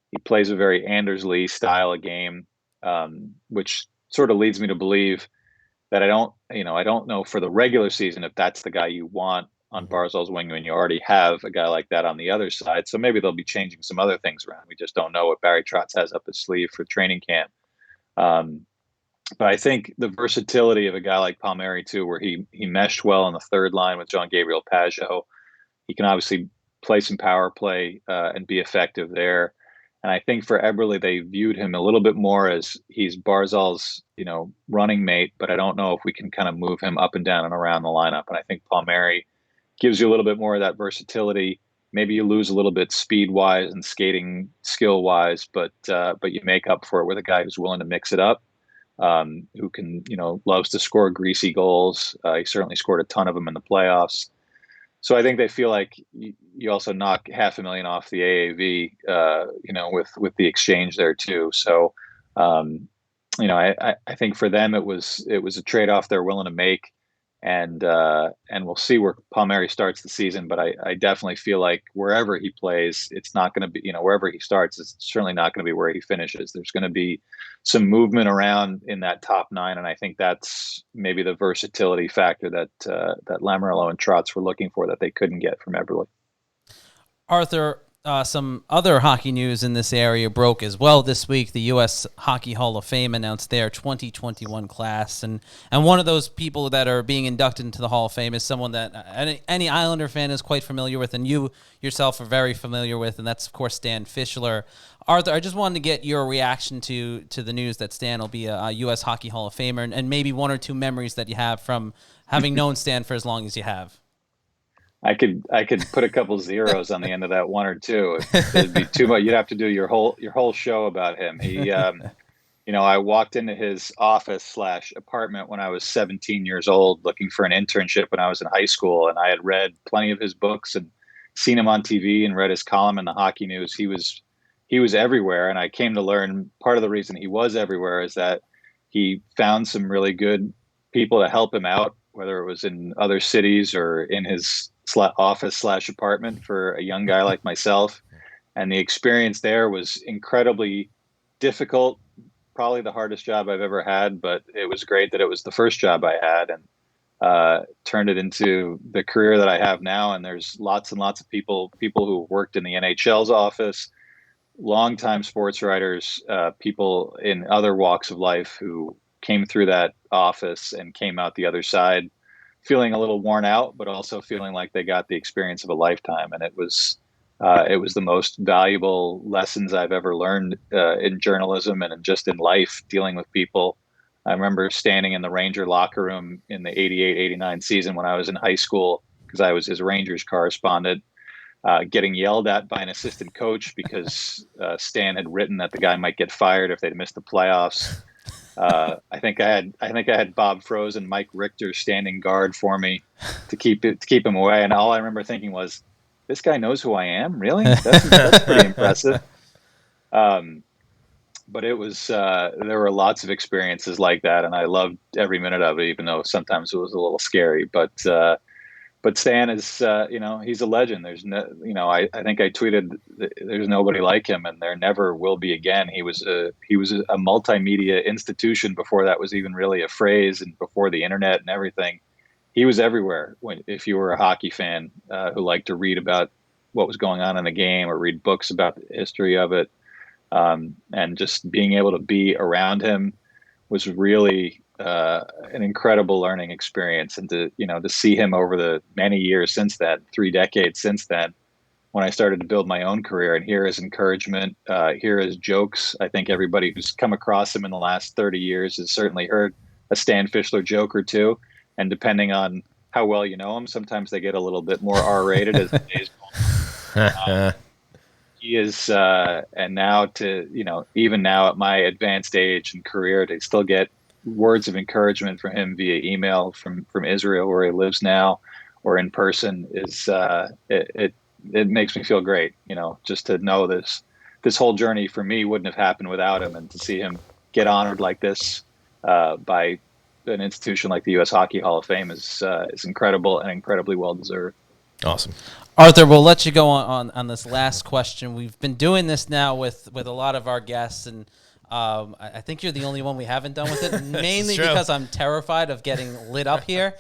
He plays a very Anders Lee style of game, which sort of leads me to believe that I don't know for the regular season if that's the guy you want on Barzal's wing when you already have a guy like that on the other side. So maybe they'll be changing some other things around. We just don't know what Barry Trotz has up his sleeve for training camp. But I think the versatility of a guy like Palmieri too, where he meshed well on the third line with Jean-Gabriel Pageau. He can obviously play some power play and be effective there. And I think for Eberle, they viewed him a little bit more as he's Barzal's, running mate, but I don't know if we can kind of move him up and down and around the lineup. And I think Palmieri gives you a little bit more of that versatility. Maybe you lose a little bit speed wise and skating skill wise, but you make up for it with a guy who's willing to mix it up, who can, loves to score greasy goals. He certainly scored a ton of them in the playoffs. So I think they feel like you also knock $500,000 off the AAV, with the exchange there too. So, I think for them it was a trade off they're willing to make, and we'll see where Palmieri starts the season. But I definitely feel like wherever he plays, it's not going to be, wherever he starts, it's certainly not going to be where he finishes. There's going to be some movement around in that top 9, and I think that's maybe the versatility factor that Lamoriello and Trotz were looking for that they couldn't get from Eberle. Arthur, some other hockey news in this area broke as well this week. The U.S. Hockey Hall of Fame announced their 2021 class, and one of those people that are being inducted into the Hall of Fame is someone that any Islander fan is quite familiar with, and you yourself are very familiar with, and that's, of course, Stan Fischler. Arthur, I just wanted to get your reaction to the news that Stan will be a U.S. Hockey Hall of Famer, and maybe one or two memories that you have from having known Stan for as long as you have. I could put a couple zeros on the end of that, 1 or 2. It'd be too much. You'd have to do your whole show about him. He, I walked into his office / apartment when I was 17 years old, looking for an internship when I was in high school, and I had read plenty of his books and seen him on TV and read his column in the Hockey News. He was everywhere, and I came to learn part of the reason he was everywhere is that he found some really good people to help him out, whether it was in other cities or in his office / apartment for a young guy like myself. And the experience there was incredibly difficult, probably the hardest job I've ever had, but it was great that it was the first job I had, and turned it into the career that I have now. And there's lots and lots of people who worked in the NHL's office, longtime sports writers, people in other walks of life who came through that office and came out the other side feeling a little worn out, but also feeling like they got the experience of a lifetime. And it was the most valuable lessons I've ever learned in journalism and just in life, dealing with people. I remember standing in the Ranger locker room in the 88-89 season when I was in high school, because I was his Rangers correspondent, getting yelled at by an assistant coach because Stan had written that the guy might get fired if they'd missed the playoffs. I think I had Bob Froese and Mike Richter standing guard for me to keep him away. And all I remember thinking was, this guy knows who I am? Really? That's pretty impressive. But it was, there were lots of experiences like that, and I loved every minute of it, even though sometimes it was a little scary. But Stan is, he's a legend. There's no, I think I tweeted, there's nobody like him, and there never will be again. He was a multimedia institution before that was even really a phrase, and before the internet and everything. He was everywhere. If you were a hockey fan who liked to read about what was going on in the game or read books about the history of it, and just being able to be around him was really an incredible learning experience. And to see him over the many years since that, 3 decades since then, when I started to build my own career, and hear his encouragement, hear his jokes. I think everybody who's come across him in the last 30 years has certainly heard a Stan Fischler joke or two. And depending on how well you know him, sometimes they get a little bit more R-rated as the days go on. He is, and now even now at my advanced age and career, to still get words of encouragement from him via email from Israel, where he lives now, or in person, is it makes me feel great. Just to know this whole journey for me wouldn't have happened without him, and to see him get honored like this by an institution like the U.S. Hockey Hall of Fame is incredible and incredibly well deserved. Awesome. Arthur, we'll let you go on this last question. We've been doing this now with a lot of our guests, and I think you're the only one we haven't done with it, mainly because I'm terrified of getting lit up here.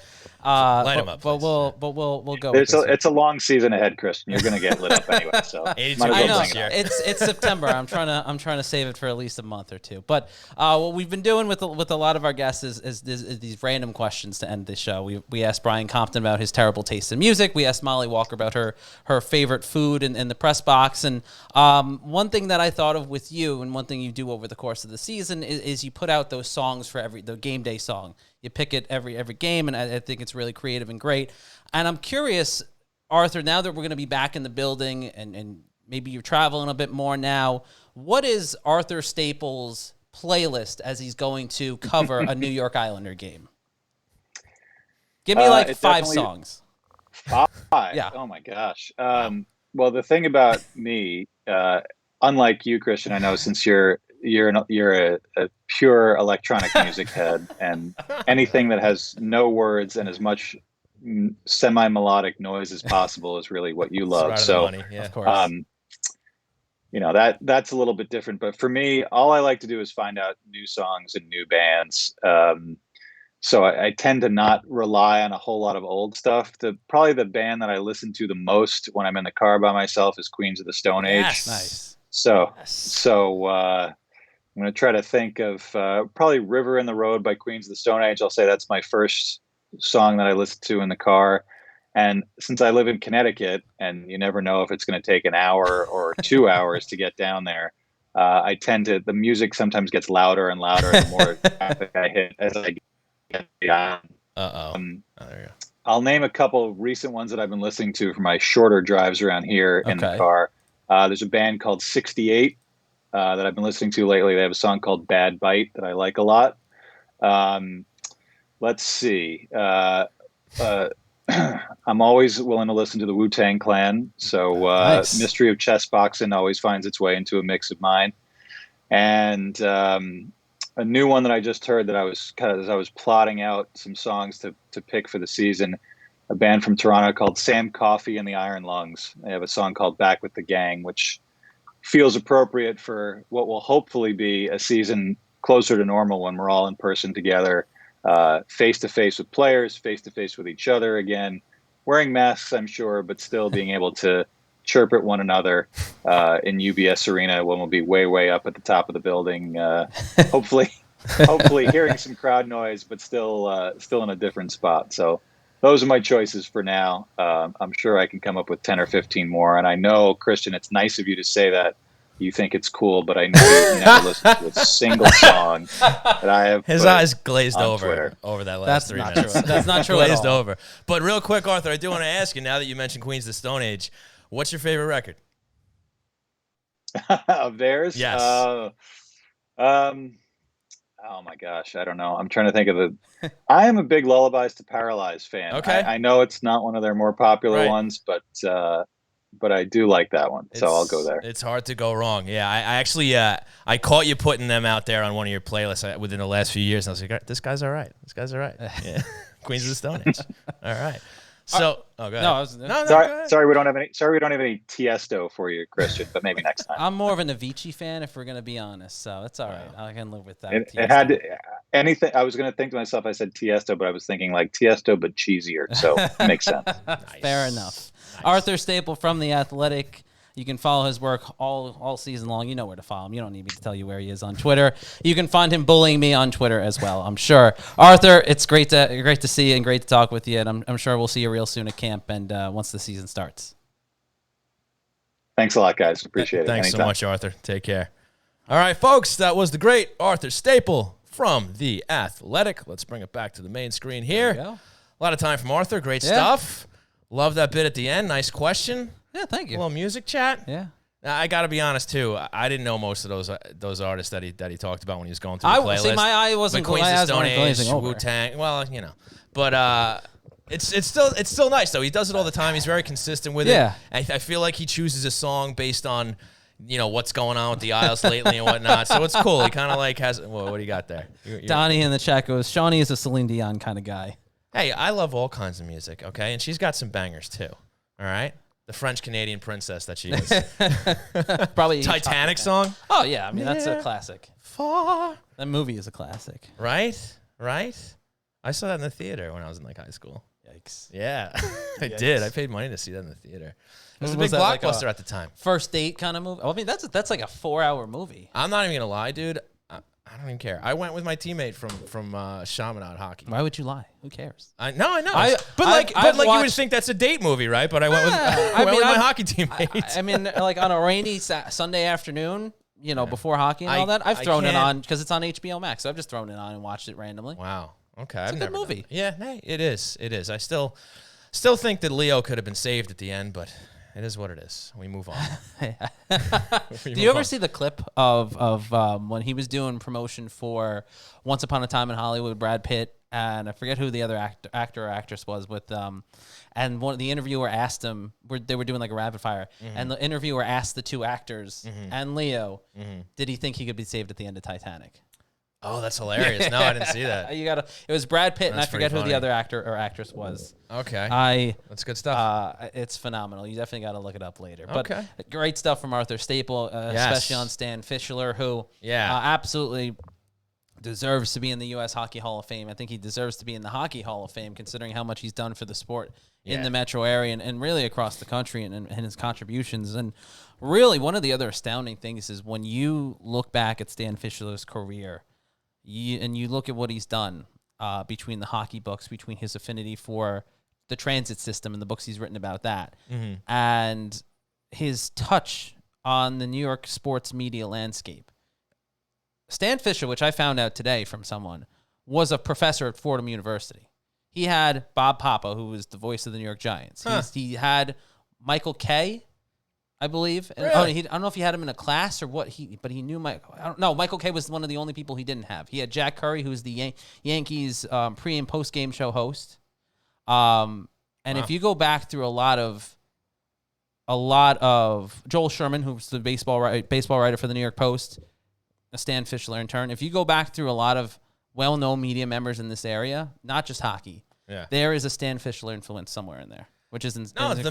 Light 'em up, But please. we'll go. With It's a long season ahead, Christian. You're going to get lit up anyway. So 82 might as well I know this bring year. it up. it's September. I'm trying to save it for at least a month or two. But what we've been doing with a lot of our guests is these random questions to end the show. We asked Brian Compton about his terrible taste in music. We asked Molly Walker about her favorite food in the press box. And one thing that I thought of with you, and one thing you do over the course of the season, is you put out those songs for the game day song. You pick it every game, and I think it's really creative and great. And I'm curious, Arthur, now that we're going to be back in the building and maybe you're traveling a bit more now, what is Arthur Staples' playlist as he's going to cover a New York Islander game? Give me like 5 songs. 5? Yeah. Oh my gosh. Well, the thing about me, unlike you, Christian, I know since you're a pure electronic music head, and anything that has no words and as much semi-melodic noise as possible is really what you love. Right on the So, money, yeah. Of course. that's a little bit different. But for me, all I like to do is find out new songs and new bands. So I tend to not rely on a whole lot of old stuff. Probably the band that I listen to the most when I'm in the car by myself is Queens of the Stone Age. Yes. Nice. So I'm going to try to think of probably River in the Road by Queens of the Stone Age. I'll say that's my first song that I listen to in the car. And since I live in Connecticut, and you never know if it's going to take an hour or 2 hours to get down there, the music sometimes gets louder and louder the more traffic I hit as I get beyond. There you go. I'll name a couple recent ones that I've been listening to for my shorter drives around here in the car. There's a band called 68 that I've been listening to lately. They have a song called Bad Bite that I like a lot. Let's see. I'm always willing to listen to the Wu-Tang Clan. So Nice. Mystery of Chess Boxing always finds its way into a mix of mine. And a new one that I just heard that as I was plotting out some songs to pick for the season, a band from Toronto called Sam Coffey and the Iron Lungs. They have a song called Back with the Gang, which feels appropriate for what will hopefully be a season closer to normal when we're all in person together, face to face with players, face to face with each other again, wearing masks, I'm sure, but still being able to chirp at one another in UBS Arena when we'll be way, way up at the top of the building. Hopefully hearing some crowd noise, but still in a different spot. So those are my choices for now. I'm sure I can come up with 10 or 15 more. And I know, Christian, it's nice of you to say that. You think it's cool, but I know you've never listened to a single song that I have. His eyes glazed over Twitter. over that last That's 3 not minutes. true. That's not true at Glazed all. over. But real quick, Arthur, I do want to ask you, now that you mentioned Queens of the Stone Age, what's your favorite record? Of theirs? Yes. Oh my gosh, I don't know. I'm trying to think of I am a big Lullabies to Paralyze fan. Okay. I know it's not one of their more popular Right. ones, but I do like that one, so I'll go there. It's hard to go wrong. Yeah, I actually I caught you putting them out there on one of your playlists within the last few years, and I was like, this guy's all right. This guy's all right. Yeah. Queens of the Stone Age. All right. So, go ahead. No, go Sorry, ahead. sorry, we don't have any Tiesto for you, Christian, but maybe next time. I'm more of an Avicii fan, if we're gonna be honest. So it's all right. I can live with that. It had anything. I was going to think to myself, I said Tiesto, but I was thinking like Tiesto, but cheesier. So it makes sense. Fair enough. Arthur Staple from The Athletic. You can follow his work all season long. You know where to follow him. You don't need me to tell you where he is on Twitter. You can find him bullying me on Twitter as well, I'm sure. Arthur, it's great to see you and great to talk with you. And I'm sure we'll see you real soon at camp and once the season starts. Thanks a lot, guys. Appreciate it. Thanks so Anytime. much, Arthur. Take care. All right, folks, that was the great Arthur Staple from The Athletic. Let's bring it back to the main screen here. There you go. A lot of time from Arthur. Great stuff. Love that bit at the end. Nice question. Yeah, thank A you. little music chat. Yeah. I got to be honest too. I didn't know most of those artists that he talked about when he was going through the playlist. See, my eye wasn't But Queens my of eyes Stone weren't Age, glazing over. Wu-Tang. Well, but it's still nice though. He does it all the time. He's very consistent with Yeah. it. I feel like he chooses a song based on what's going on with the aisles lately and whatnot. So it's cool. He kind of like has. Well, what do you got there? Donnie in the chat goes, Shawnee is a Celine Dion kind of guy. Hey, I love all kinds of music. Okay, and she's got some bangers too. All right. The French Canadian princess that she is. Probably Titanic song. Oh yeah, I mean that's Yeah. a classic. Far. That movie is a classic. Right? I saw that in the theater when I was in like high school. Yikes. Yeah, I did. I paid money to see that in the theater. It was a big Was that like blockbuster a at the time. First date kind of movie. I mean, that's like a 4-hour movie. I'm not even gonna lie, dude. I don't even care. I went with my teammate from Chaminade Hockey. Why would you lie? Who cares? I know. But I've you would watched- think that's a date movie, right? But I went with my hockey teammates. I mean, like on a rainy Sunday afternoon, before hockey and all that, I've I thrown it can't- on because it's on HBO Max. So I've just thrown it on and watched it randomly. Wow. Okay, It's I've a good never done movie. that. Yeah, hey, it is. It is. I still think that Leo could have been saved at the end, but it is what it is. We move on. Do you ever see the clip of when he was doing promotion for Once Upon a Time in Hollywood with Brad Pitt, and I forget who the other actor or actress was with and the interviewer asked him, they were doing like a rapid fire, and the interviewer asked the two actors and Leo, did he think he could be saved at the end of Titanic? Oh, that's hilarious. No, I didn't see that. It was Brad Pitt, and I That's forget pretty who the funny. other actor or actress was. Okay. That's good stuff. It's phenomenal. You definitely got to look it up later. Okay. But great stuff from Arthur Staple, especially on Stan Fischler, who absolutely deserves to be in the U.S. Hockey Hall of Fame. I think he deserves to be in the Hockey Hall of Fame, considering how much he's done for the sport in the metro area and really across the country and his contributions. And really, one of the other astounding things is when you look back at Stan Fischler's career, you look at what he's done between the hockey books, between his affinity for the transit system and the books he's written about that, and his touch on the New York sports media landscape. Stan Fischer, which I found out today from someone, was a professor at Fordham University. He had Bob Papa, who was the voice of the New York Giants. He had Michael Kay, I believe. And, Really? I don't know if he had him in a class or what. But he knew Michael. I don't know. Michael Kay was one of the only people he didn't have. He had Jack Curry, who's the Yankees pre and post game show host. And if you go back through a lot of Joel Sherman, who's the baseball writer for the New York Post, Stan Fischler in turn. If you go back through a lot of well-known media members in this area, not just hockey, there is a Stan Fischler influence somewhere in there, which is incredible.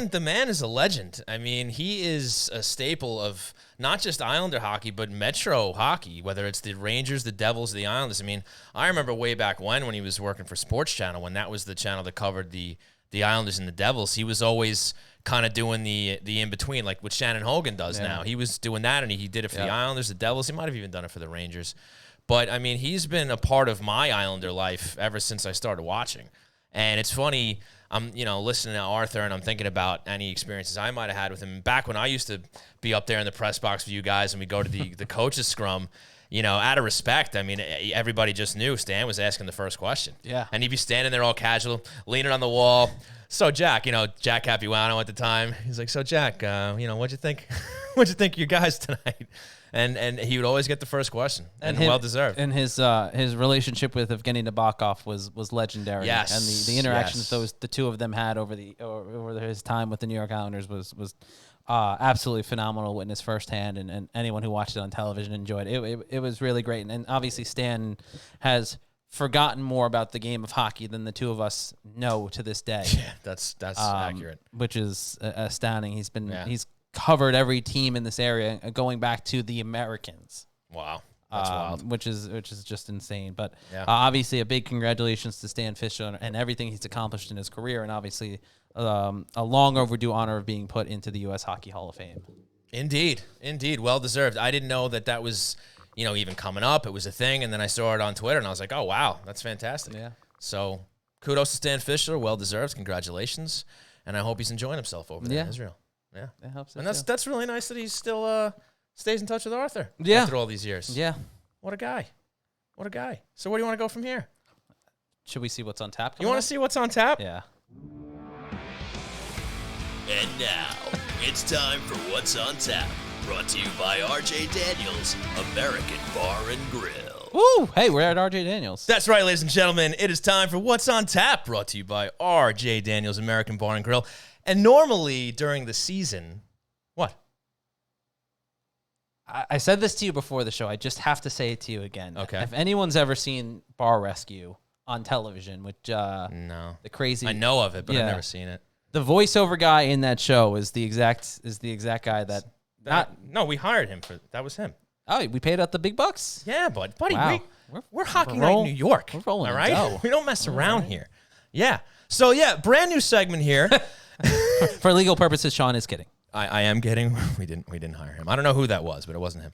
The man is a legend. I mean, he is a staple of not just Islander hockey, but Metro hockey, whether it's the Rangers, the Devils, the Islanders. I mean, I remember way back when he was working for Sports Channel, when that was the channel that covered the Islanders and the Devils, he was always kind of doing the in-between, like what Shannon Hogan does now. He was doing that, and he did it for the Islanders, the Devils. He might have even done it for the Rangers. But, I mean, he's been a part of my Islander life ever since I started watching. And it's funny, I'm listening to Arthur, and I'm thinking about any experiences I might have had with him. Back when I used to be up there in the press box with you guys, and we go to the coaches scrum, out of respect, I mean, everybody just knew Stan was asking the first question. Yeah. And he'd be standing there all casual, leaning on the wall. So, Jack, Jack Capuano at the time, he's like, so, Jack, what'd you think? What'd you think of your guys tonight? And he would always get the first question, and well-deserved. And his relationship with Evgeny Nabokov was legendary. Yes. And the interactions the two of them had over his time with the New York Islanders was absolutely phenomenal. Witness firsthand, and anyone who watched it on television enjoyed it. It was really great, and obviously Stan has forgotten more about the game of hockey than the two of us know to this day. Yeah, that's accurate. Which is astounding. He's covered every team in this area, going back to the Americans. Wow, that's wild. Which is just insane. But Yeah. Obviously, a big congratulations to Stan Fischler and everything he's accomplished in his career, and obviously a long overdue honor of being put into the U.S. Hockey Hall of Fame. Indeed, well deserved. I didn't know that was even coming up. It was a thing, and then I saw it on Twitter, and I was like, oh wow, that's fantastic. Yeah. So kudos to Stan Fischler, well deserved. Congratulations, and I hope he's enjoying himself over there in Israel. Yeah, It helps. and that's really nice that he still stays in touch with Arthur. Yeah. After all these years. Yeah. What a guy. So where do you want to go from here? Should we see what's on tap? You want to see what's on tap? Yeah. And now, it's time for What's on Tap, brought to you by RJ Daniels, American Bar and Grill. Woo! Hey, we're at RJ Daniels. That's right, ladies and gentlemen. It is time for What's on Tap, brought to you by RJ Daniels American Bar and Grill. And normally during the season, what? I said this to you before the show. I just have to say it to you again. Okay. If anyone's ever seen Bar Rescue on television, which No. the crazy, I know of it, but Yeah. I've never seen it. the voiceover guy in that show is the exact guy that No, we hired him for that was him. we paid out the big bucks. Yeah, buddy, Wow. we're Hockey We're Night roll- New York. we're rolling all in right? dough. We don't mess around here. Yeah. So, yeah, brand new segment here. For legal purposes, Sean is kidding. I am kidding. We didn't hire him. I don't know who that was, but it wasn't him.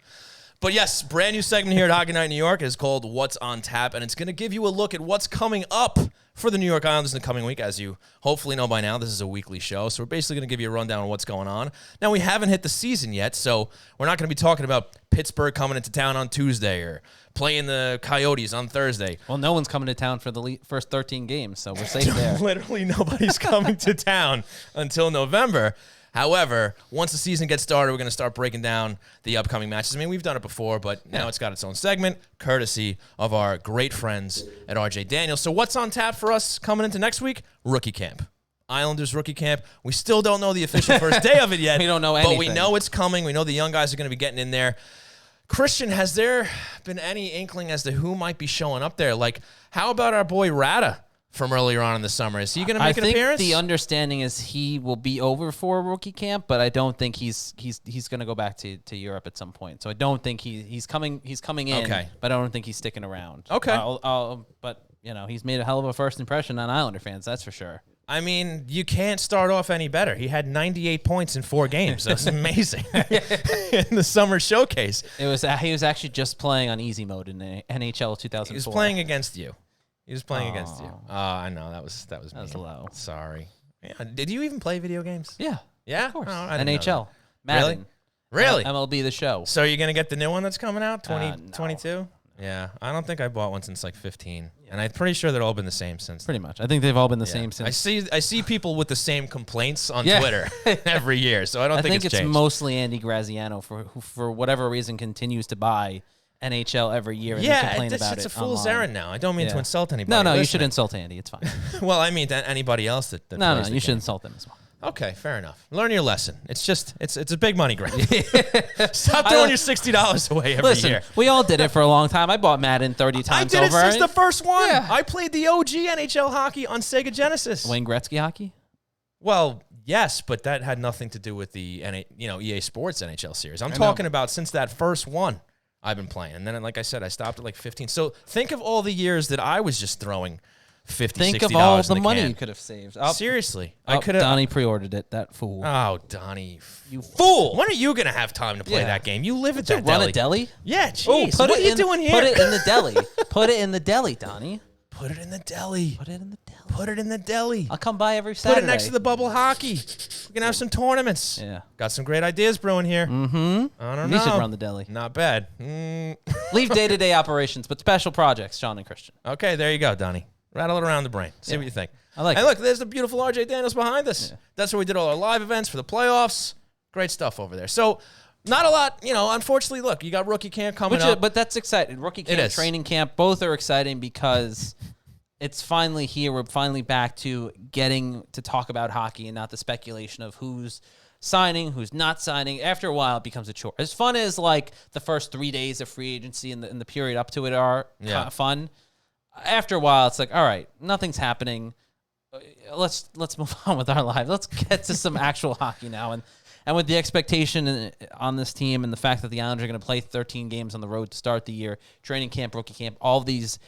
But yes, brand new segment here at Hockey Night in New York is called What's on Tap, and it's going to give you a look at what's coming up for the New York Islanders in the coming week. As you hopefully know by now, this is a weekly show, so we're basically going to give you a rundown on what's going on. Now, we haven't hit the season yet, so we're not going to be talking about Pittsburgh coming into town on Tuesday or playing the Coyotes on Thursday. Well, no one's coming to town for the first 13 games, so we're safe there. Literally nobody's coming to town until November. However, once the season gets started, we're going to start breaking down the upcoming matches. I mean, we've done it before, but now it's got its own segment, courtesy of our great friends at RJ Daniels. So what's on tap for us coming into next week? Rookie camp. Islanders rookie camp. We still don't know the official first day of it yet. We don't know anything. But we know it's coming. We know the young guys are going to be getting in there. Christian, has there been any inkling as to who might be showing up there? Like, how about our boy Rada from earlier on in the summer? Is he going to make an appearance? The understanding is he will be over for a rookie camp, but I don't think he's going to go back to Europe at some point. So I don't think he's coming in. Okay. But I don't think he's sticking around. Okay. But he's made a hell of a first impression on Islander fans. That's for sure. I mean, you can't start off any better. He had 98 points in 4 games. That's amazing. In the summer showcase. He was actually just playing on easy mode in the NHL 2004. He was playing against you. He was playing against you. Oh, I know. That was That was low. Sorry. Yeah. Did you even play video games? Yeah. Yeah? Of course. Oh, I didn't know NHL. that. Madden. Really? MLB The Show. So you're going to get the new one that's coming out, 2022? No. Yeah. I don't think I bought one since like 15. Yeah. And I'm pretty sure they've all been the same since. Pretty much. I think they've all been the same since. I see people with the same complaints on Twitter every year, so I think it's changed. Mostly Andy Graziano who for whatever reason continues to buy NHL every year and then complain about it. It's a fool's online. errand now. I don't mean to insult anybody. No, listening. you should insult Andy. It's fine. Well, I mean to anybody else that No, plays the you should game. insult them as well. Okay, fair enough. Learn your lesson. It's a big money grab. Stop throwing your $60 away every year. We all did it for a long time. I bought Madden 30 times I did over. it since the first one. Yeah. I played the OG NHL hockey on Sega Genesis. Wayne Gretzky hockey? Well, yes, but that had nothing to do with the EA Sports NHL series. I'm talking about since that first one I've been playing. And then, like I said, I stopped at like 15. So think of all the years that I was just throwing $50, Think $60 of all in the money can. you could have saved. Seriously. I could have. Donnie pre-ordered it, that fool. Oh, Donnie. You fool. When are you going to have time to play that game? You live at that Run deli. a deli? Yeah, jeez. Put What it are you doing here? Put it in the deli. Put it in the deli, Donnie. Put it in the deli. Put it in the deli. Put it in the deli. I'll come by every Put Saturday. it next to the bubble hockey. We can have some tournaments. Yeah. Got some great ideas brewing here. Mm-hmm. I don't know. You should run the deli. Not bad. Leave day-to-day operations, but special projects, Sean and Christian. Okay, there you go, Donnie. Rattle it around the brain. See what you think. I like And it. look, there's the beautiful RJ Daniels behind us. Yeah. That's where we did all our live events for the playoffs. Great stuff over there. So, not a lot, unfortunately, look, you got rookie camp coming up. But that's exciting. Rookie camp, training camp, both are exciting because it's finally here. We're finally back to getting to talk about hockey and not the speculation of who's signing, who's not signing. After a while, it becomes a chore. As fun as like the first 3 days of free agency and the period up to it are kind of fun. After a while, it's like, all right, nothing's happening. Let's move on with our lives. Let's get to some actual hockey now. And with the expectation on this team and the fact that the Islanders are going to play 13 games on the road to start the year, training camp, rookie camp, all of these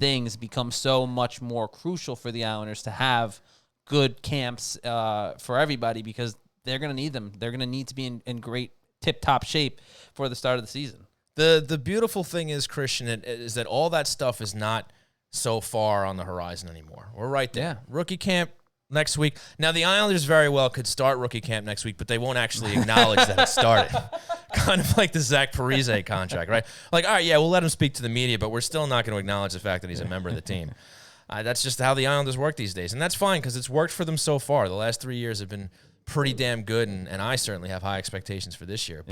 things become so much more crucial for the Islanders to have good camps for everybody because they're going to need them. They're going to need to be in great tip-top shape for the start of the season. The beautiful thing is, Christian, is that all that stuff is not so far on the horizon anymore. We're right there. Yeah. Rookie camp next week. Now, the Islanders very well could start rookie camp next week, but they won't actually acknowledge that it started. Kind of like the Zach Parise contract, right? Like, all right, yeah, we'll let him speak to the media, but we're still not going to acknowledge the fact that he's a member of the team. That's just how the Islanders work these days, and that's fine because it's worked for them so far. The last 3 years have been pretty damn good, and I certainly have high expectations for this year.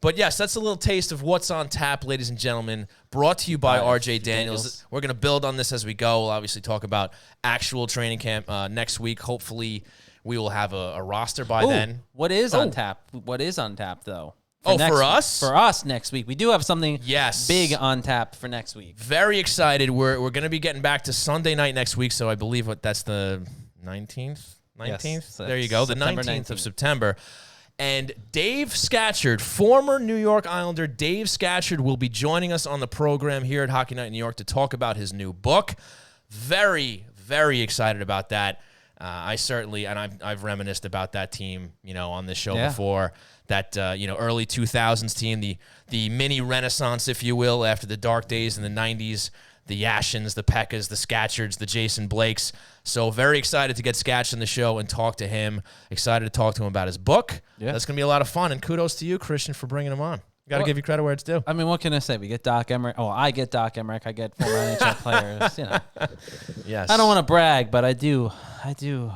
But yes, that's a little taste of what's on tap, ladies and gentlemen, brought to you by RJ Daniels. We're going to build on this as we go. We'll obviously talk about actual training camp next week. Hopefully, we will have a roster by then. What is on tap? What is on tap, though? For us? For us next week. We do have something big on tap for next week. Very excited. We're going to be getting back to Sunday night next week, so I believe that's the 19th? 19th? Yes, there you go. The September 19th of September. And Dave Scatchard, former New York Islander Dave Scatchard, will be joining us on the program here at Hockey Night in New York to talk about his new book. Very, very excited about that. I certainly, and I've reminisced about that team, on this show before. That early 2000s team, the mini renaissance, if you will, after the dark days in the 90s. The Yashins, the Pekkas, the Scatchards, the Jason Blakes. So very excited to get Scatch on the show and talk to him. Excited to talk to him about his book. Yeah. That's going to be a lot of fun. And kudos to you, Christian, for bringing him on. Got to give you credit where it's due. I mean, what can I say? We get Doc Emmerich. Oh, I get Doc Emmerich. I get former NHL players. Yes. I don't want to brag, but I do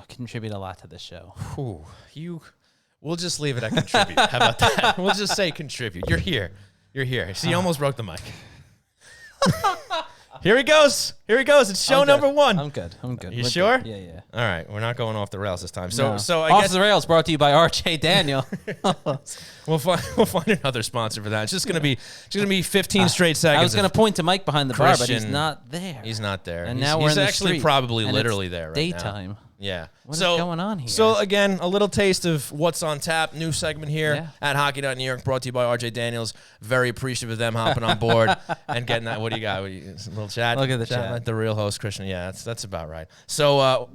contribute a lot to this show. We'll just leave it at contribute. How about that? We'll just say contribute. You're here. See, you almost broke the mic. Here he goes. It's show number 1. I'm good. You sure? Good. Yeah. All right. We're not going off the rails this time. So I Off guess the Rails brought to you by RJ Daniel. we'll find another sponsor for that. It's just gonna be 15 straight seconds. I was gonna point to Mike behind the bar, but he's Christian. not there. He's not there. And now we're in the actually street, probably and literally it's there right daytime. now. Yeah. What is going on here? So, again, a little taste of what's on tap. New segment here at Hockey Night New York, brought to you by RJ Daniels. Very appreciative of them hopping on board and getting that. What do you got? A little chat? Look at the chat. Like the real host, Christian. Yeah, that's about right. So,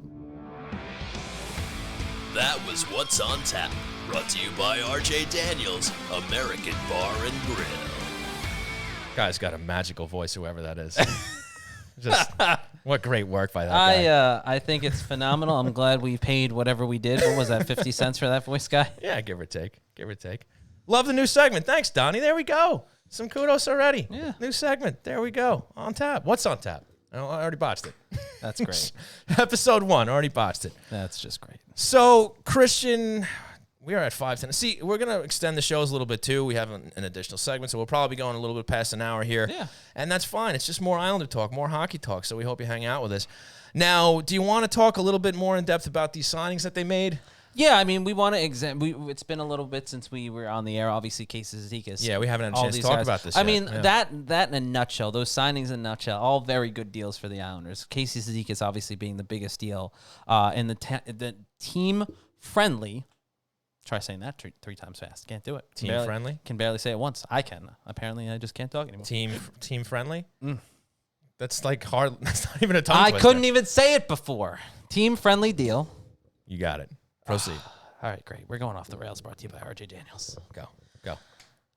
That was What's on Tap, brought to you by RJ Daniels, American Bar and Grill. guy's got a magical voice, whoever that is. Just what great work by that guy. I think it's phenomenal. I'm glad we paid whatever we did. What was that, 50 cents for that voice guy? Yeah, give or take. Love the new segment. Thanks, Donnie. There we go. Some kudos already. Yeah. New segment. There we go. On tap. What's on tap? I already botched it. That's great. Episode 1. Already botched it. That's just great. So, Christian, we are at 5:10. See, we're going to extend the shows a little bit, too. We have an additional segment, so we'll probably be going a little bit past an hour here. Yeah. And that's fine. It's just more Islander talk, more hockey talk, so we hope you hang out with us. Now, do you want to talk a little bit more in depth about these signings that they made? Yeah, I mean, we want to it's been a little bit since we were on the air. Obviously, Casey Zizekas. Yeah, we haven't had a chance to talk about this I yet. mean, yeah. that in a nutshell, those signings in a nutshell, all very good deals for the Islanders. Casey Zizekas obviously being the biggest deal, and the team-friendly. Try saying that three times fast. Can't do it. Team-friendly? Can barely say it once. I can. Apparently, I just can't talk anymore. Team-friendly? That's like hard. That's not even a tongue I twister. couldn't even say it before. Team-friendly deal. You got it. Proceed. All right, great. We're going off the rails. Brought to you by RJ Daniels. Go. Get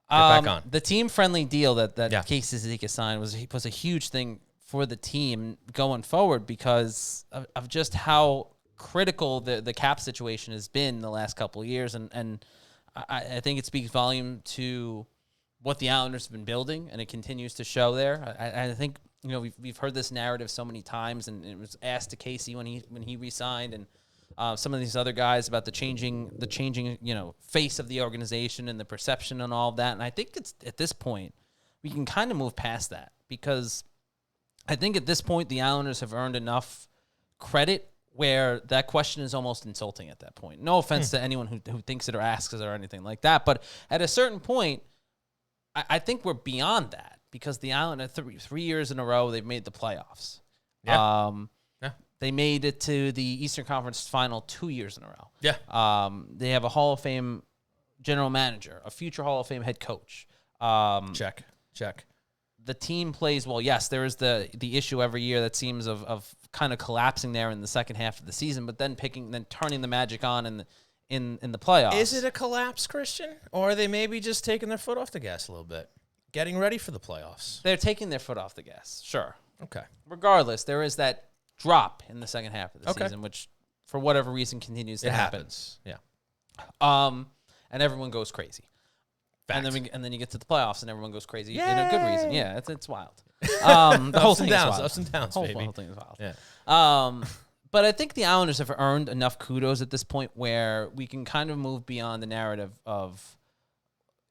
back on. The team-friendly deal that Yeah. Casey Zizekas signed was a huge thing for the team going forward because of just how critical the cap situation has been the last couple of years, and I think it speaks volume to what the Islanders have been building, and it continues to show there. I think we've heard this narrative so many times, and it was asked to Casey when he re-signed, and some of these other guys about the changing face of the organization and the perception and all of that. And I think it's at this point we can kind of move past that because I think at this point the Islanders have earned enough credit where that question is almost insulting at that point. No offense to anyone who thinks it or asks it or anything like that, but at a certain point, I think we're beyond that because the Islanders 3 years in a row they've made the playoffs. Yeah. They made it to the Eastern Conference Final 2 years in a row. Yeah. They have a Hall of Fame general manager, a future Hall of Fame head coach. Check. The team plays well. Yes, there is the issue every year that seems of kind of collapsing there in the second half of the season, but then turning the magic on in the playoffs. Is it a collapse, Christian? Or are they maybe just taking their foot off the gas a little bit? Getting ready for the playoffs? They're taking their foot off the gas. Sure. Okay. Regardless, there is that drop in the second half of the season, which for whatever reason continues to happen. Happens. Yeah. And everyone goes crazy. Fact. And then you get to the playoffs and everyone goes crazy in a good reason. Yeah, it's wild. The whole Ups and thing downs, is wild. ups and downs, whole baby. thing is wild. Yeah. But I think the Islanders have earned enough kudos at this point where we can kind of move beyond the narrative of,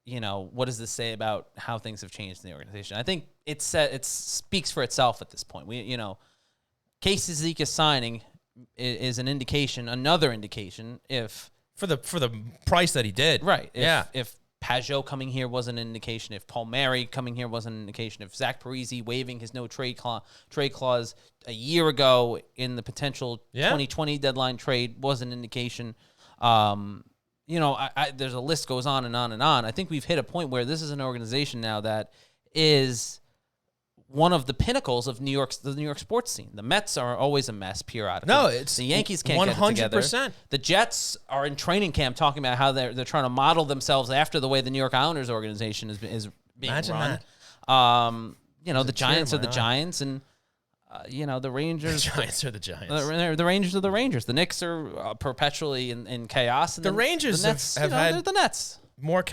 what does this say about how things have changed in the organization? I think it speaks for itself at this point. Casey Zizekas signing is an indication, another indication, if For the price that he did. right, Yeah. if Pajot coming here was an indication, if Palmieri coming here was an indication, if Zach Parise waiving his no trade clause a year ago in the potential 2020 deadline trade was an indication. There's a list goes on and on and on. I think we've hit a point where this is an organization now that is one of the pinnacles of the New York sports scene. The Mets are always a mess periodically. No, it's the Yankees can't get it together. 100%. The Jets are in training camp talking about how they're trying to model themselves after the way the New York Islanders organization is being Imagine run. that. You know, the Giants are the Giants, and you know, the Rangers. The Giants are the Giants. The Rangers are the Rangers. The Knicks are perpetually in chaos. And the Rangers the Nets, have they're had the Nets. more.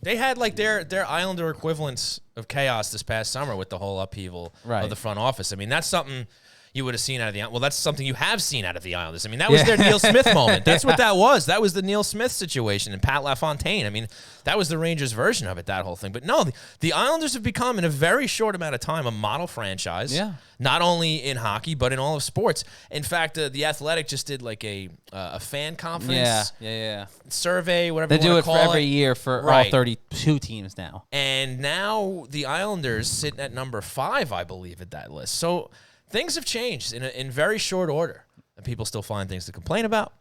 They had like their Islander equivalents of chaos this past summer with the whole upheaval of the front office. I mean, that's something you would have seen out of the. Well, that's something you have seen out of the Islanders. I mean, that was their Neil Smith moment. That's what that was. That was the Neil Smith situation and Pat LaFontaine. I mean, that was the Rangers' version of it, that whole thing. But no, the Islanders have become, in a very short amount of time, a model franchise. Yeah. Not only in hockey, but in all of sports. In fact, the Athletic just did like a fan conference survey, whatever They you do want it to call for every year for all 32 teams now. And now the Islanders sitting at number 5, I believe, at that list. So things have changed in very short order, and people still find things to complain about.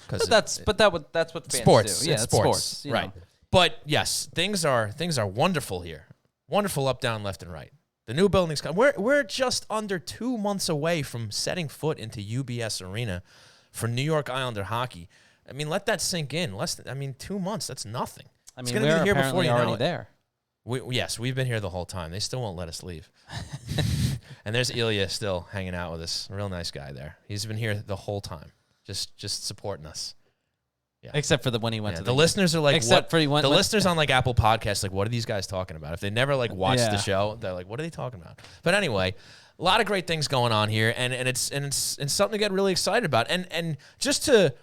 But that's what fans sports. do. Yeah, it's sports, you right? know. But yes, things are wonderful here. Wonderful up, down, left, and right. The new building's come. We're just under 2 months away from setting foot into UBS Arena for New York Islander hockey. I mean, let that sink in. 2 months. That's nothing. I It's mean, gonna we're be here before apparently you know already it. there. Yes, we've been here the whole time. They still won't let us leave. And there's Ilya still hanging out with us. A real nice guy there. He's been here the whole time, just supporting us. Yeah. Except for when he went to the listeners are like, except for he went. The listeners on like Apple Podcasts, like, what are these guys talking about? If they never like watched the show, they're like, what are they talking about? But anyway, a lot of great things going on here, and it's something to get really excited about. And just to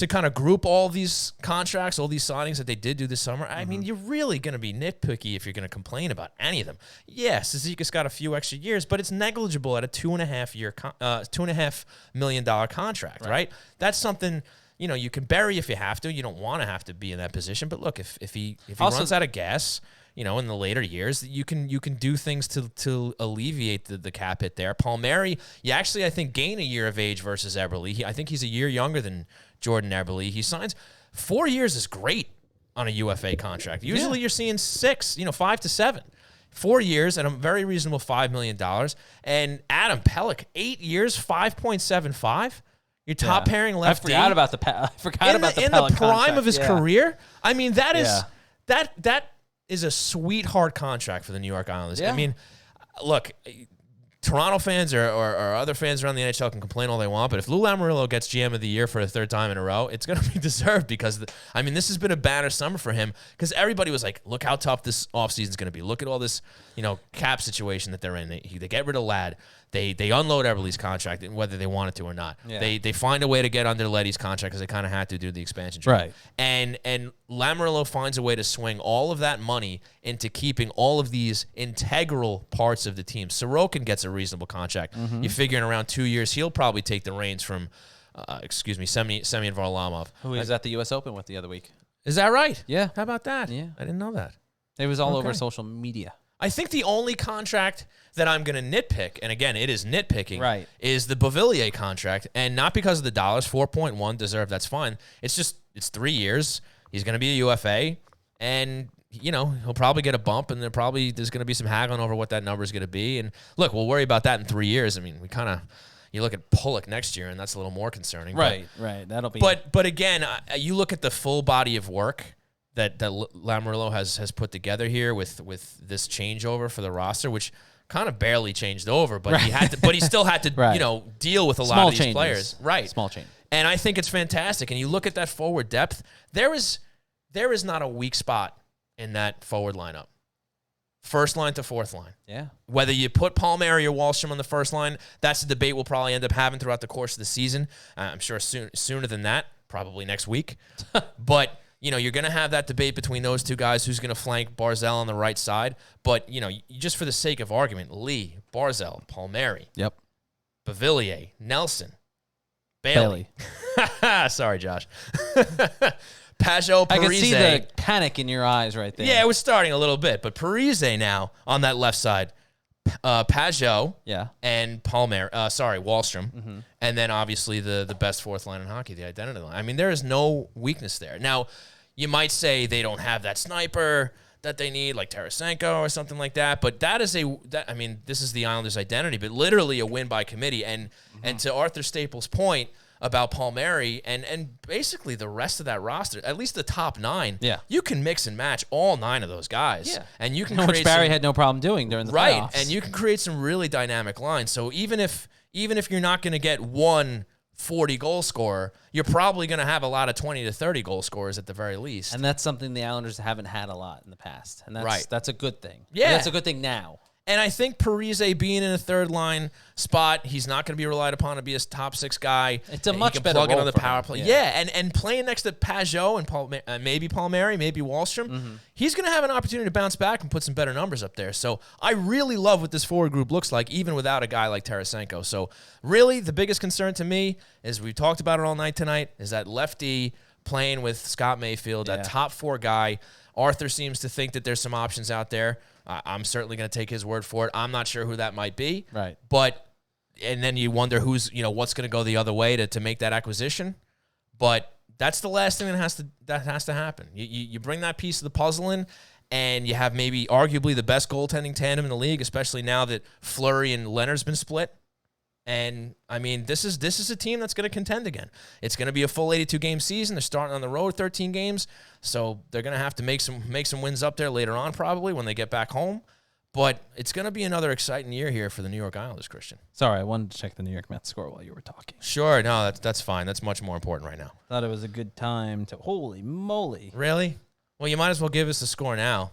kind of group all these contracts, all these signings that they did do this summer, I mean, you're really going to be nitpicky if you're going to complain about any of them. Yes, Zeka's got a few extra years, but it's negligible at a $2.5 million contract, right? That's something, you know, you can bury if you have to. You don't want to have to be in that position. But look, if he Also, runs out of gas, you know, in the later years, you can do things to alleviate the cap hit there. Palmieri, you actually, I think, gain a year of age versus Eberle. I think he's a year younger than Jordan Eberle. He signs 4 years is great on a UFA contract. Usually you're seeing 5 to 7. 4 years at a very reasonable $5 million. And Adam Pelech, 8 years, 5.75. Your top pairing lefty. I forgot about the in the prime of his career. I mean, that is a sweetheart contract for the New York Islanders. Yeah. I mean, look, Toronto fans or other fans around the NHL can complain all they want, but if Lou Lamoriello gets GM of the year for a third time in a row, it's going to be deserved because, this has been a banner summer for him because everybody was like, look how tough this offseason is going to be. Look at all this, cap situation that they're in. They get rid of Ladd. They unload Eberle's contract, whether they wanted to or not. Yeah. They find a way to get under Leddy's contract because they kind of had to do the expansion trade. Right. And Lamoriello finds a way to swing all of that money into keeping all of these integral parts of the team. Sorokin gets a reasonable contract. You figure in around 2 years, he'll probably take the reins from, Semyon Varlamov. Who he was at the U.S. Open with the other week. Is that right? Yeah. How about that? Yeah. I didn't know that. It was all over social media. I think the only contract that I'm going to nitpick, and again, it is nitpicking, right, is the Beauvillier contract. And not because of the dollars, 4.1 deserved, that's fine. It's 3 years. He's going to be a UFA, and, he'll probably get a bump, and there's going to be some haggling over what that number is going to be. And look, we'll worry about that in 3 years. I mean, you look at Pulock next year, and that's a little more concerning. Right. That'll be. But again, you look at the full body of work that Lamoriello has put together here with this changeover for the roster, which kind of barely changed over, but he still had to deal with a lot of these players. Right. Small change. And I think it's fantastic. And you look at that forward depth, there is not a weak spot in that forward lineup. First line to fourth line. Yeah. Whether you put Palmieri or Wallstrom on the first line, that's a debate we'll probably end up having throughout the course of the season. I'm sure sooner than that, probably next week. But you're going to have that debate between those two guys, who's going to flank Barzal on the right side. But, just for the sake of argument, Lee, Barzal, Palmieri, yep, Beauvillier, Nelson, Bailey. Sorry, Josh. Pajot, Parise. I can see the panic in your eyes right there. Yeah, it was starting a little bit. But Parise now on that left side. Pajot and Wallstrom. And then obviously the best fourth line in hockey, the identity line. I mean, there is no weakness there. Now, you might say they don't have that sniper, that they need, like Tarasenko or something like that. But this is the Islanders' identity, but literally a win by committee. And to Arthur Staples' point about Palmieri and basically the rest of that roster, at least the top 9, you can mix and match all 9 of those guys. Yeah. And you can which Barry had no problem doing during the playoffs. and you can create some really dynamic lines. So even if you're not going to get one 40-goal scorer, you're probably going to have a lot of 20 to 30 goal scorers at the very least. And that's something the Islanders haven't had a lot in the past. And that's a good thing. Yeah. And that's a good thing now. And I think Parise being in a third-line spot, he's not going to be relied upon to be a top 6 guy. It's a and much he can better plug in role on the for power him. play. Yeah. And playing next to Pajot and maybe Palmieri, maybe Wallstrom, he's going to have an opportunity to bounce back and put some better numbers up there. So I really love what this forward group looks like, even without a guy like Tarasenko. So really, the biggest concern to me, is we talked about it all night tonight, is that lefty playing with Scott Mayfield, that top 4 guy. Arthur seems to think that there's some options out there. I'm certainly going to take his word for it. I'm not sure who that might be. Right. And then you wonder what's going to go the other way to make that acquisition. But that's the last thing that has to happen. You bring that piece of the puzzle in, and you have maybe arguably the best goaltending tandem in the league, especially now that Fleury and Leonard's been split. And I mean, this is a team that's going to contend again. It's going to be a full 82-game season. They're starting on the road 13 games, so they're going to have to make some wins up there later on, probably when they get back home. But it's going to be another exciting year here for the New York Islanders, Christian. Sorry, I wanted to check the New York Mets score while you were talking. Sure, no, that's fine. That's much more important right now. Thought it was a good time to. Holy moly! Really? Well, you might as well give us the score now.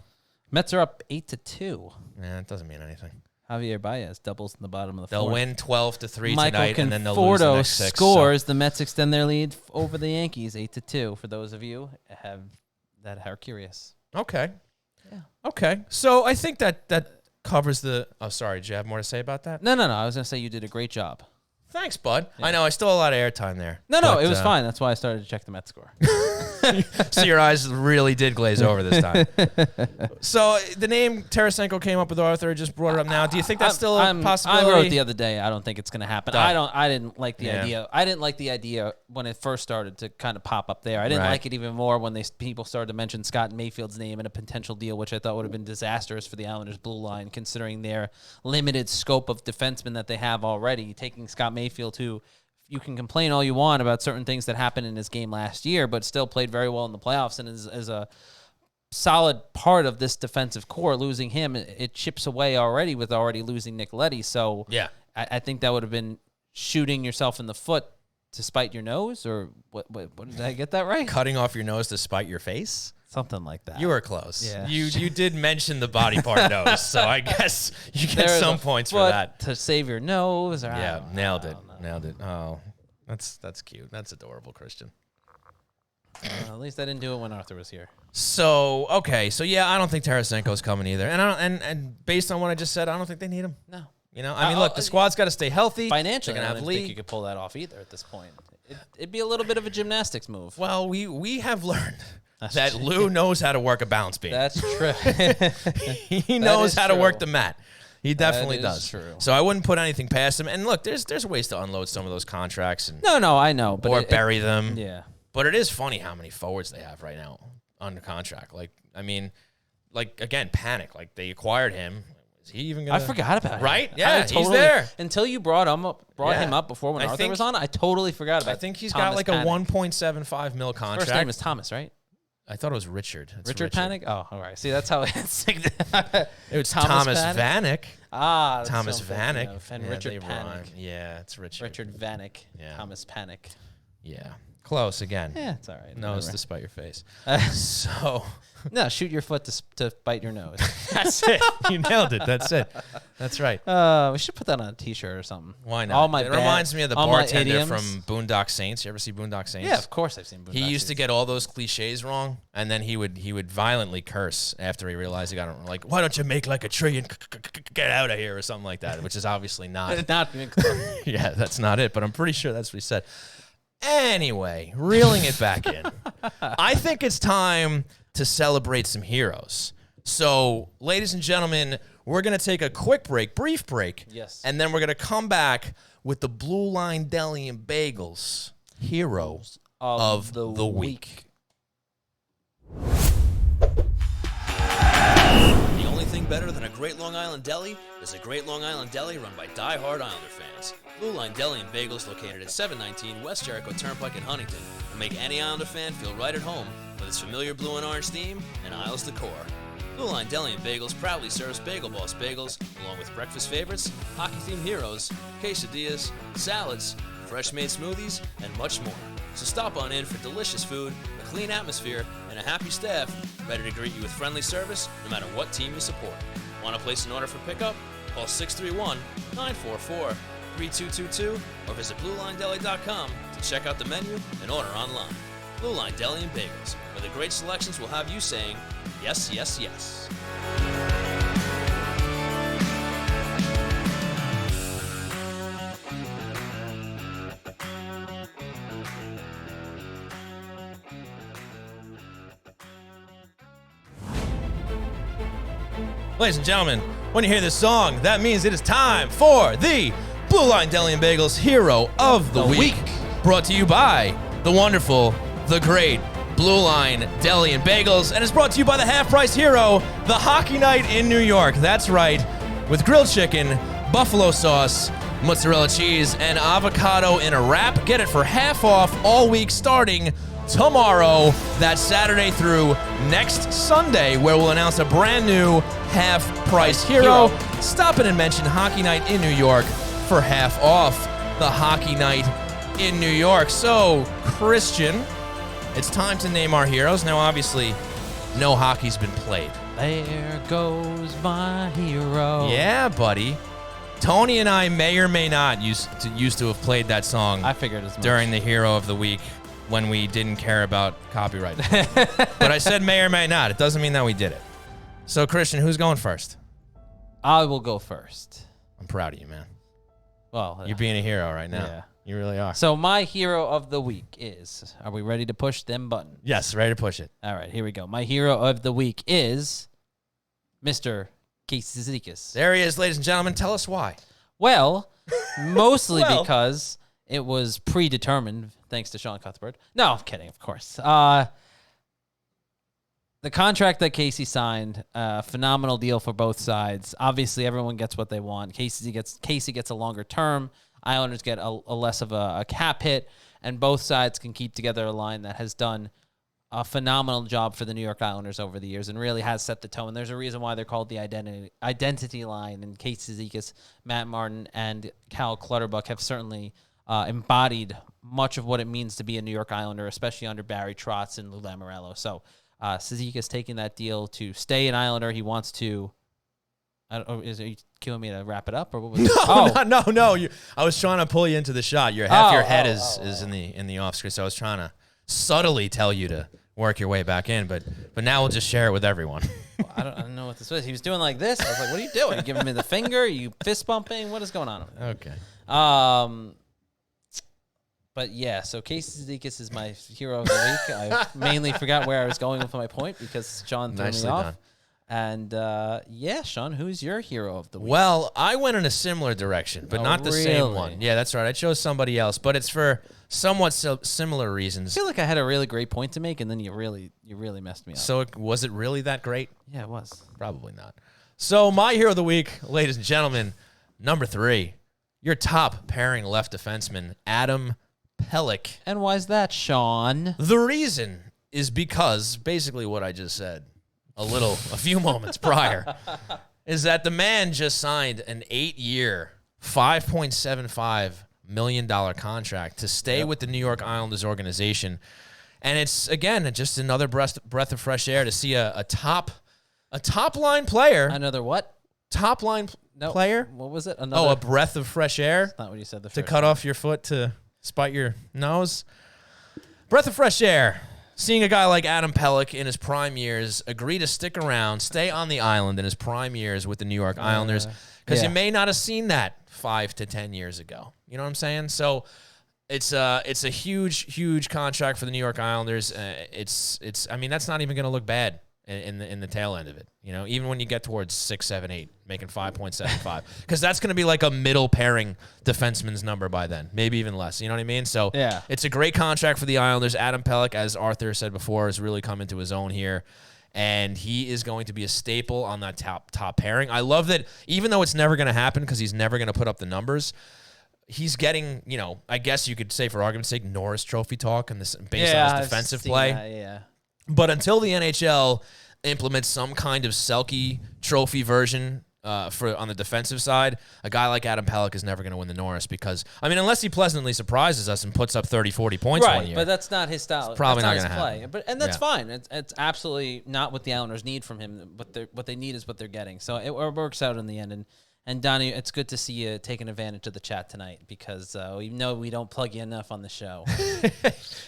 Mets are up 8-2. Yeah, it doesn't mean anything. Javier Baez doubles in the bottom of the They'll fourth. win 12-3 Michael tonight, and then they'll lose the next 6. scores. The Mets extend their lead over the Yankees 8-2. For those of you that are curious. Okay. Yeah. Okay. So I think that covers the. Oh, sorry. Did you have more to say about that? No. I was gonna say you did a great job. Thanks, bud. Yeah. I know I still have a lot of airtime there. No, but, it was fine. That's why I started to check the Mets score. So your eyes really did glaze over this time. So the name Tarasenko came up with Arthur. Just brought it up now. Do you think that's still a possibility? I wrote the other day. I don't think it's going to happen. Done. I didn't like the idea. I didn't like the idea when it first started to kind of pop up there. I didn't like it even more when people started to mention Scott Mayfield's name in a potential deal, which I thought would have been disastrous for the Islanders' blue line, considering their limited scope of defensemen that they have already. Taking Scott Mayfield, who you can complain all you want about certain things that happened in his game last year, but still played very well in the playoffs and is a solid part of this defensive core. Losing him, it chips away already with already losing Nicoletti. So yeah, I think that would have been shooting yourself in the foot to spite your nose, or what did I get that right? Cutting off your nose to spite your face? Something like that. You were close. Yeah. You did mention the body part nose, so I guess you get some points for that. To save your nose. Or Yeah, nailed it. Oh, that's cute. That's adorable, Christian. At least I didn't do it when Arthur was here. So, okay. So, yeah, I don't think Tarasenko's coming either. And based on what I just said, I don't think they need him. No. You know, I mean, look, the squad's got to stay healthy. Financially, They're I gonna don't have think you could pull that off either at this point. It'd be a little bit of a gymnastics move. Well, we have learned that Lou knows how to work a balance beam. That's true. He knows how to work the mat. He definitely That is does. true. So I wouldn't put anything past him. And look, there's ways to unload some of those contracts and No, I know. But or bury them. Yeah. But it is funny how many forwards they have right now under contract. Like, I mean, like again, Panic. Like they acquired him. Is he even gonna? I forgot about him. Right? Yeah, totally, he's there. Until you brought him up before when I Arthur think- was on. I totally forgot about. I think he's Thomas got like Panic. a 1.75 mil contract. First name is Thomas, right? I thought it was Richard. It's Richard Panic. Oh, all right. See, that's how it's. It's Thomas Panic? Vanek. That's Thomas what I'm thinking Vanek. of. And Yeah, Richard they Panic. rhyme. Yeah, it's Richard. Richard Vanek. Yeah. Thomas Panic. Yeah. Close again. Yeah, it's all right. Nose whatever. to spite your face. So No, shoot your foot to bite your nose. that's it. You nailed it. That's it. That's right. We should put that on a T-shirt or something. Why not? All my it bad- reminds me of the all my bartender idioms. from Boondock Saints. You ever see Boondock Saints? Yeah, of course I've seen. He used to get all those cliches wrong, and then he would violently curse after he realized he got it. Like, why don't you make like a tree and get out of here or something like that, which is obviously not. not even close. Yeah, that's not it, but I'm pretty sure that's what he said. Anyway, reeling it back in, I think it's time to celebrate some heroes. So, ladies and gentlemen, we're going to take a quick break, brief break. Yes. And then we're going to come back with the Blue Line Deli and Bagels hero of the week. nothing better than a great Long Island deli, there's a great Long Island deli run by die-hard Islander fans. Blue Line Deli and Bagels, located at 719 West Jericho Turnpike in Huntington, will make any Islander fan feel right at home with its familiar blue and orange theme and Isles decor. Blue Line Deli and Bagels proudly serves Bagel Boss bagels, along with breakfast favorites, hockey-themed heroes, quesadillas, salads, fresh-made smoothies, and much more. So stop on in for delicious food, a clean atmosphere, and a happy staff ready to greet you with friendly service no matter what team you support. Want to place an order for pickup? Call 631-944-3222 or visit BlueLineDeli.com to check out the menu and order online. Blue Line Deli and Bagels, where the great selections will have you saying, yes, yes, yes. Ladies and gentlemen, when you hear this song, that means it is time for the Blue Line Deli and Bagels Hero of the Week. Brought to you by the wonderful, the great Blue Line Deli and Bagels, and it's brought to you by the half-price hero, the Hockey Night in New York. That's right, with grilled chicken, buffalo sauce, mozzarella cheese, and avocado in a wrap. Get it for half off all week starting tomorrow. That's Saturday through next Sunday, where we'll announce a brand new half-price hero. Stop in and mention Hockey Night in New York for half off the Hockey Night in New York. So, Christian, it's time to name our heroes. Now, obviously, no hockey's been played. There goes my hero. Yeah, buddy. Tony and I may or may not used to have played that song. I figured as much. During the Hero of the Week when we didn't care about copyright. But I said may or may not. It doesn't mean that we did it. So, Christian, who's going first? I will go first. I'm proud of you, man. Well, You're being a hero right now. Yeah. You really are. So my hero of the week is, are we ready to push them buttons? Yes, ready to push it. All right, here we go. My hero of the week is Mr. Casey Zizekas. There he is, ladies and gentlemen. Tell us why. Well, mostly because it was predetermined, thanks to Sean Cuthbert. No, I'm kidding, of course. The contract that Casey signed, phenomenal deal for both sides. Obviously, everyone gets what they want. Casey gets a longer term. Islanders get a less of a cap hit, and both sides can keep together a line that has done a phenomenal job for the New York Islanders over the years and really has set the tone. There's a reason why they're called the identity line, and Casey Zizekas, Matt Martin, and Cal Clutterbuck have certainly embodied much of what it means to be a New York Islander, especially under Barry Trotz and Lou Lamoriello. So Zizekas taking that deal to stay an Islander. He wants to... are you killing me to wrap it up, or what was it? No. I was trying to pull you into the shot. Your head is in the off screen, so I was trying to subtly tell you to work your way back in, but now we'll just share it with everyone. Well, I don't know what this was. He was doing like this. I was like, "What are you doing? You giving me the finger? Are you fist bumping? What is going on?" Okay. But yeah, so Casey Zizekas is my hero of the week. I mainly forgot where I was going with my point because Sean threw me off. Done. And yeah, Sean, who's your hero of the week? Well, I went in a similar direction, but not the same one. Yeah, that's right. I chose somebody else, but it's for somewhat similar reasons. I feel like I had a really great point to make, and then you really messed me up. So was it really that great? Yeah, it was. Probably not. So my hero of the week, ladies and gentlemen, number 3, your top pairing left defenseman, Adam Pelech. And why is that, Sean? The reason is because basically what I just said a few moments prior is that the man just signed an 8-year, $5.75 million contract to stay with the New York Islanders organization. And it's, again, just another breath of fresh air to see a top line player. Another what? Top line player. What was it? A breath of fresh air. That's not what you said. To cut off your foot to spite your nose. Breath of fresh air. Seeing a guy like Adam Pelech in his prime years agree to stick around, stay on the island in his prime years with the New York Islanders, because you may not have seen that 5 to 10 years ago. You know what I'm saying? So it's a huge contract for the New York Islanders. I mean, that's not even going to look bad in the tail end of it. You know, even when you get towards 6, 7, 8, making 5.75, because that's going to be like a middle pairing defenseman's number by then, maybe even less. You know what I mean? So it's a great contract for the Islanders. Adam Pelech, as Arthur said before, has really come into his own here. and he is going to be a staple on that top pairing. I love that even though it's never going to happen because he's never going to put up the numbers, he's getting, I guess you could say for argument's sake, Norris Trophy talk and this based on his defensive play. Yeah. But until the NHL implements some kind of Selke Trophy version on the defensive side, a guy like Adam Pelech is never going to win the Norris because, unless he pleasantly surprises us and puts up 30, 40 points one year. But that's not his style. It's probably that's not his going to play. happen. And that's fine. It's absolutely not what the Islanders need from him. What they need is what they're getting. So it works out in the end. And Donnie, it's good to see you taking advantage of the chat tonight because we know we don't plug you enough on the show.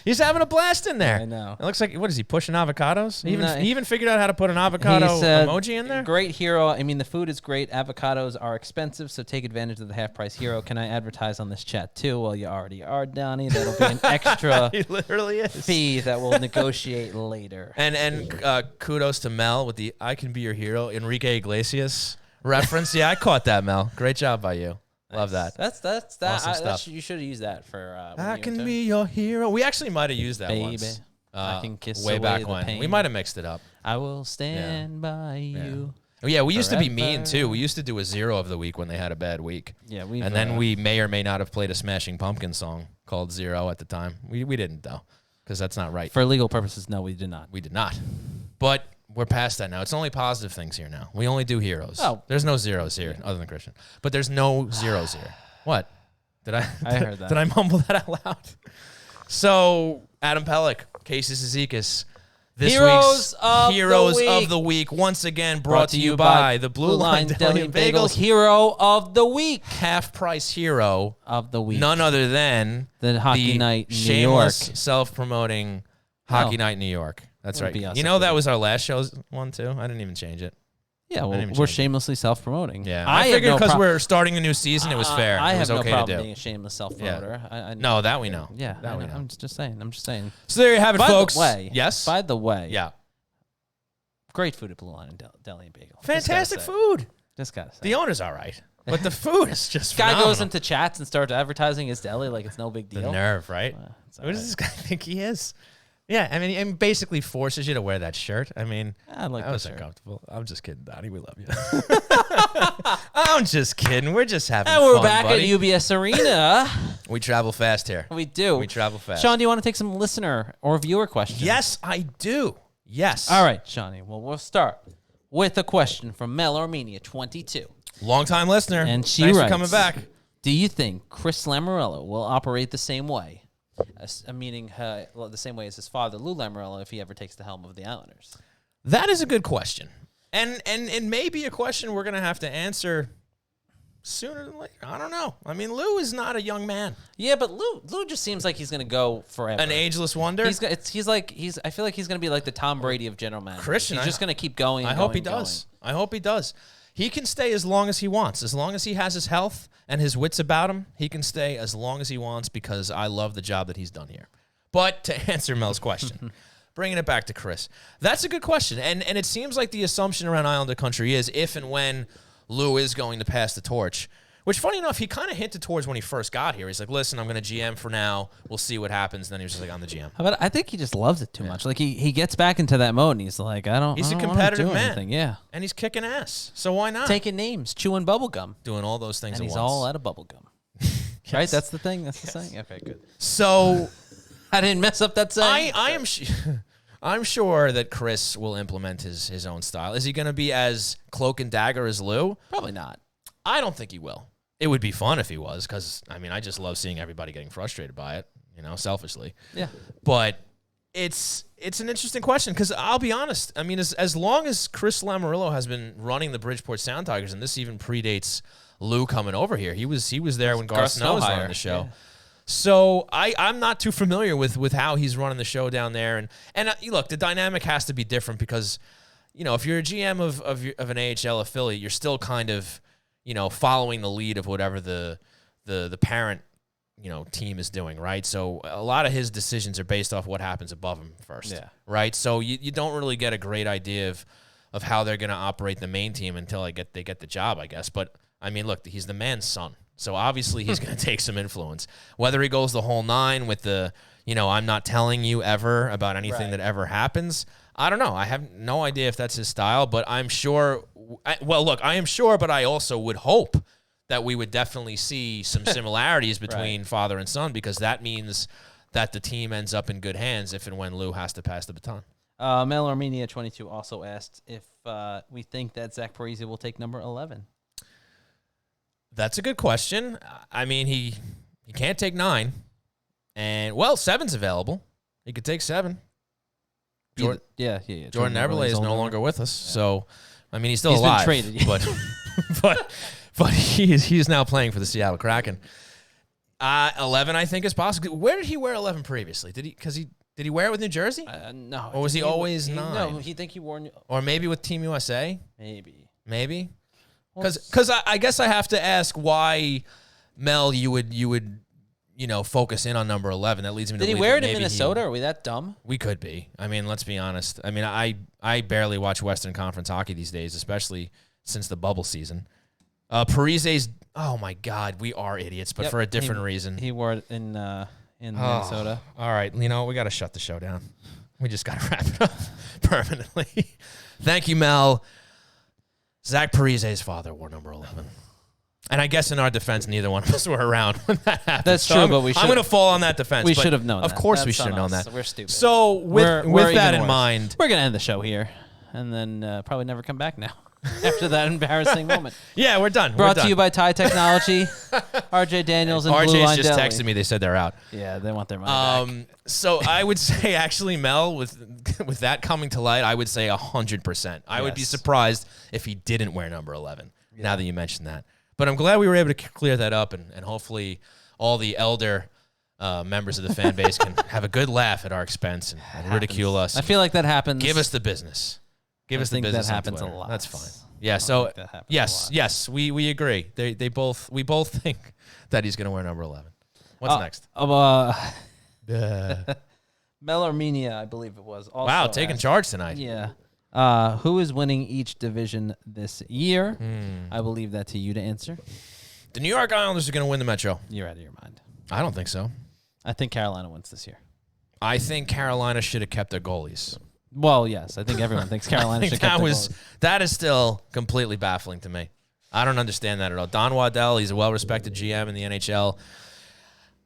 He's having a blast in there. I know. It looks like, what is he, pushing avocados? He even figured out how to put an avocado emoji in there? Great hero. The food is great. Avocados are expensive, so take advantage of the half-price hero. Can I advertise on this chat, too? Well, you already are, Donnie. That'll be an extra He literally is. fee that we'll negotiate later. And kudos to Mel with the I Can Be Your Hero, Enrique Iglesias reference. Yeah, I caught that, Mel. Great job by you. Love that. That's Awesome stuff. you should have used that for. I can be your hero. We actually might have used that Baby, once. I can kiss way away back the when. pain. We might have mixed it up. I will stand by you. Oh, yeah, we used to be Forever. mean too. We used to do a 0 of the week when they had a bad week. Yeah, and then we may or may not have played a Smashing Pumpkins song called 0 at the time. We didn't though, because that's not right. For legal purposes, no, we did not. We did not. But we're past that now. It's only positive things here now. We only do heroes. Oh. There's no zeros here other than Christian. But there's no zeros here. What? I heard that. Did I mumble that out loud? So, Adam Pelech, Casey Zizekas. This Heroes week's of Heroes the Week. of the Week, once again brought to you by the Blue Line Deli and Bagels. Hero of the Week. Half-price hero, Of the week. none other than The Hockey Night New shameless, York. self-promoting Hockey Oh. Night New York. That's Wouldn't right. be us You if know we that did. was our last show's one too. I didn't even change it. Yeah, I well, didn't even we're change it. shamelessly self-promoting. Yeah, I I have figured no because prob- we're starting a new season, it was fair. I It have was no okay problem to do. being a shameless self-promoter. I No, that we know. Yeah, that we know. I'm just saying. So there you have it, By folks. the way, Yes. By the way, Yeah. great food at Blue Line and Deli and Bagel. Fantastic Just gotta say. food. Just gotta say. The owner's all right, but the food is just Guy phenomenal. goes into chats and starts advertising his deli like it's no big the deal. nerve, right? It's Who all does right. this guy think he is? Yeah, and basically forces you to wear that shirt. I like that that was shirt. uncomfortable. I'm just kidding, Donnie. We love you. I'm just kidding. We're just having And fun, we're back buddy. at UBS Arena. We travel fast here. We do. We travel fast. Sean, do you want to take some listener or viewer questions? Yes, I do. Yes. All right, Shawnee. Well, we'll start with a question from Mel Armenia, 22. Long-time listener. And she Thanks writes, for coming back. Do you think Chris Lamorello will operate the same way? Meaning the same way as his father, Lou Lamorello, if he ever takes the helm of the Islanders? That is a good question. And it may be a question we're going to have to answer sooner than later. I don't know. Lou is not a young man. Yeah, but Lou just seems like he's going to go forever. An ageless wonder. I feel like he's going to be like the Tom Brady of general managers. Christian, He's just going to keep going. I hope he does. I hope he does. He can stay as long as he wants. As long as he has his health and his wits about him, he can stay as long as he wants because I love the job that he's done here. But to answer Mel's question, bringing it back to Chris, that's a good question. And it seems like the assumption around Islander country is if and when Lou is going to pass the torch, which, funny enough, he kind of hinted towards when he first got here. He's like, listen, I'm going to GM for now. We'll see what happens. And then he was just like, I'm the GM. But I think he just loves it too much. Like he gets back into that mode and he's like, He's a I don't wanna competitive do man. anything. Yeah. And he's kicking ass. So why not? Taking names, chewing bubble gum. Doing all those things And at he's once. all out of bubble gum. Right? That's the thing? That's the saying? Okay, good. So I didn't mess up that saying. I'm sure that Chris will implement his own style. Is he going to be as cloak and dagger as Lou? Probably not. I don't think he will. It would be fun if he was, because I just love seeing everybody getting frustrated by it, selfishly. Yeah. But it's an interesting question, because I'll be honest. As long as Chris Lamorello has been running the Bridgeport Sound Tigers, and this even predates Lou coming over here. He was there when Garth Snow was running the show. Yeah. So I'm not too familiar with how he's running the show down there. And look, the dynamic has to be different because, if you're a GM of an AHL affiliate, you're still kind of, following the lead of whatever the parent, team is doing, right? So a lot of his decisions are based off what happens above him first, right? So you don't really get a great idea of how they're going to operate the main team until they get the job, I guess. But, look, he's the man's son. So obviously he's going to take some influence. Whether he goes the whole 9 with the, I'm not telling you ever about anything that ever happens, I don't know. I have no idea if that's his style, but I'm sure. Well, look, I am sure, but I also would hope that we would definitely see some similarities between father and son, because that means that the team ends up in good hands if and when Lou has to pass the baton. Mel Armenia 22 also asked if we think that Zach Parise will take number 11. That's a good question. I mean, he can't take 9, and 7's available. He could take 7. Jordan Eberle is no longer with us, so I mean he's still He's alive, been traded, but he's now playing for the Seattle Kraken. 11, I think, is possible. Where did he wear 11 previously? Did he wear it with New Jersey? No. Or was he always 9? No, he think he wore. Or maybe with Team USA? Maybe. Because I guess I have to ask why, Mel, you would focus in on number 11. That leads me to Did he believe wear that it in maybe Minnesota? Are we that dumb? We could be. I mean, let's be honest. I mean, I barely watch Western Conference hockey these days, especially since the bubble season. Parise's, oh my God, we are idiots, but for a different reason. He wore it in Minnesota. All right, we got to shut the show down. We just got to wrap it up permanently. Thank you, Mel. Zach Parise's father wore number 11. And I guess in our defense, neither one of us were around when that happened. That's true, but we should. I'm going to fall on that defense. We should have known Of that. course That's we should have known us. that. We're stupid. So with that in mind. We're going to end the show here and then probably never come back now after that embarrassing moment. Yeah, we're done. Brought to you by Thai Technology, RJ Daniels, and Blue Line RJ's just Deli. texted me. They said they're out. Yeah, they want their money back. So I would say, actually, Mel, with that coming to light, I would say 100%. I would be surprised if he didn't wear number 11, now that you mentioned that. But I'm glad we were able to clear that up, and hopefully all the elder members of the fan base can have a good laugh at our expense and ridicule us. I feel like that happens. Give us the business. Give us the business. That happens on a lot. That's fine. Yeah. So yes, we agree. We both think that he's going to wear number 11. What's next? Mel Armenia, I believe it was. Also wow, taking charge tonight. Yeah. Who is winning each division this year? I will leave that to you to answer. The New York Islanders are going to win the Metro. You're out of your mind. I don't think so. I think Carolina wins this year. I think Carolina should have kept their goalies. Well, yes. I think everyone thinks Carolina should have kept their goalies. That is still completely baffling to me. I don't understand that at all. Don Waddell, he's a well-respected GM in the NHL.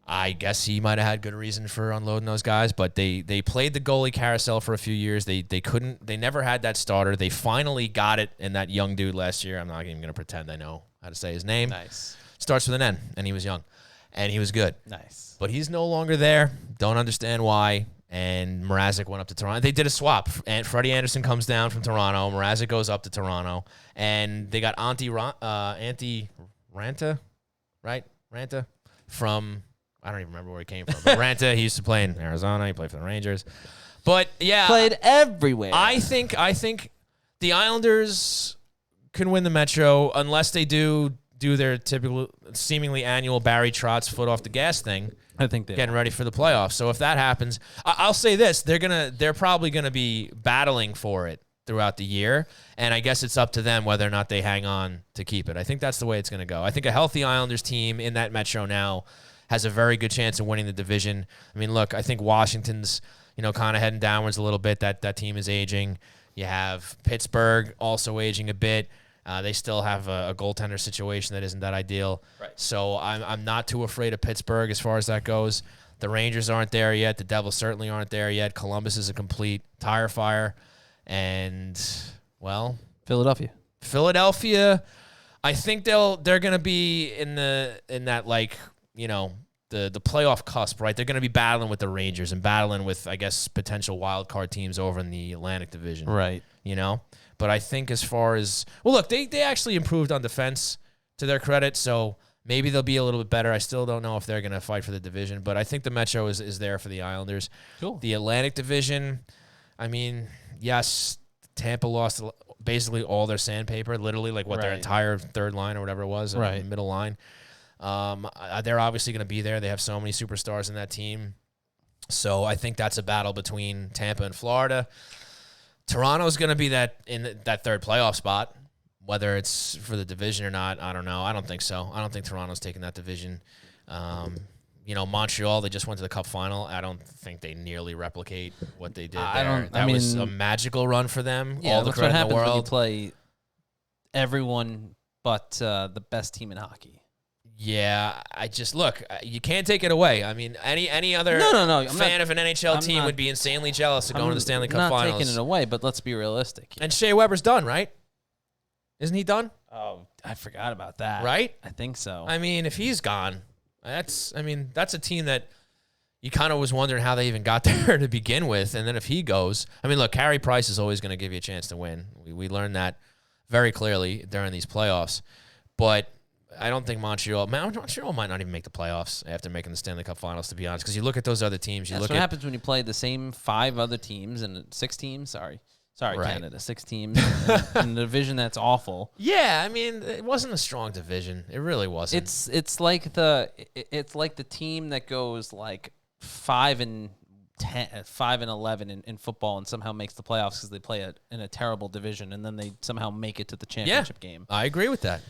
I guess he might have had good reason for unloading those guys, but they played the goalie carousel for a few years. They never had that starter. They finally got it in that young dude last year. I'm not even going to pretend I know how to say his name. Nice. Starts with an N, and he was young, and he was good. Nice. But he's no longer there. Don't understand why. And Mrazek went up to Toronto. They did a swap. And Freddie Anderson comes down from Toronto. Mrazek goes up to Toronto, and they got Antti Ranta, right? Ranta from. I don't even remember where he came from. But Ranta, he used to play in Arizona. He played for the Rangers. But, yeah. Played everywhere. I think the Islanders can win the Metro unless they do their typical, seemingly annual Barry Trotz foot off the gas thing. I think they're getting ready for the playoffs. So if that happens, I'll say this. They're probably going to be battling for it throughout the year. And I guess it's up to them whether or not they hang on to keep it. I think that's the way it's going to go. I think a healthy Islanders team in that Metro now has a very good chance of winning the division. I mean, look, I think Washington's, kind of heading downwards a little bit. That team is aging. You have Pittsburgh also aging a bit. They still have a goaltender situation that isn't that ideal. Right. So I'm not too afraid of Pittsburgh as far as that goes. The Rangers aren't there yet. The Devils certainly aren't there yet. Columbus is a complete tire fire. And, well, Philadelphia, I think they're going to be in that the playoff cusp, right? They're going to be battling with the Rangers and battling with, I guess, potential wild card teams over in the Atlantic Division. right? But I think as far as look, they actually improved on defense to their credit, so maybe they'll be a little bit better. I still don't know if they're going to fight for the division, but I think the Metro is there for the Islanders. Cool. The Atlantic Division, I mean, yes, Tampa lost basically all their sandpaper, literally their entire third line or whatever it was, right. Middle line. They're obviously going to be there. They have so many superstars in that team. So I think that's a battle between Tampa and Florida. Toronto's going to be in that third playoff spot. Whether it's for the division or not, I don't know. I don't think so. I don't think Toronto's taking that division. Montreal, they just went to the Cup final. I don't think they nearly replicate what they did I there. don't- That I was mean- a magical run for them. Yeah, All the that's what credit in happens the when you world. play everyone but the best team in hockey. Yeah, you can't take it away. I mean, any other No, I'm fan not- of an NHL I'm team not- would be insanely jealous of going to the Stanley Cup not finals. taking it away, but let's be realistic. And Shea Weber's done, right? Isn't he done? Oh, I forgot about that. Right? I think so. I mean, if he's gone, that's a team that you kind of was wondering how they even got there to begin with. And then if he goes, I mean, look, Carey Price is always going to give you a chance to win. We learned that very clearly during these playoffs. But I don't think Montreal might not even make the playoffs after making the Stanley Cup finals, to be honest, because you look at those other teams. That's what happens when you play the same 5 other teams and 6 teams. Sorry, Right. Canada, 6 teams in a division that's awful. Yeah, I mean, it wasn't a strong division. It really wasn't. It's like the team that goes like 5-10, 5-11 in football and somehow makes the playoffs because they play in a terrible division and then they somehow make it to the championship game. I agree with that.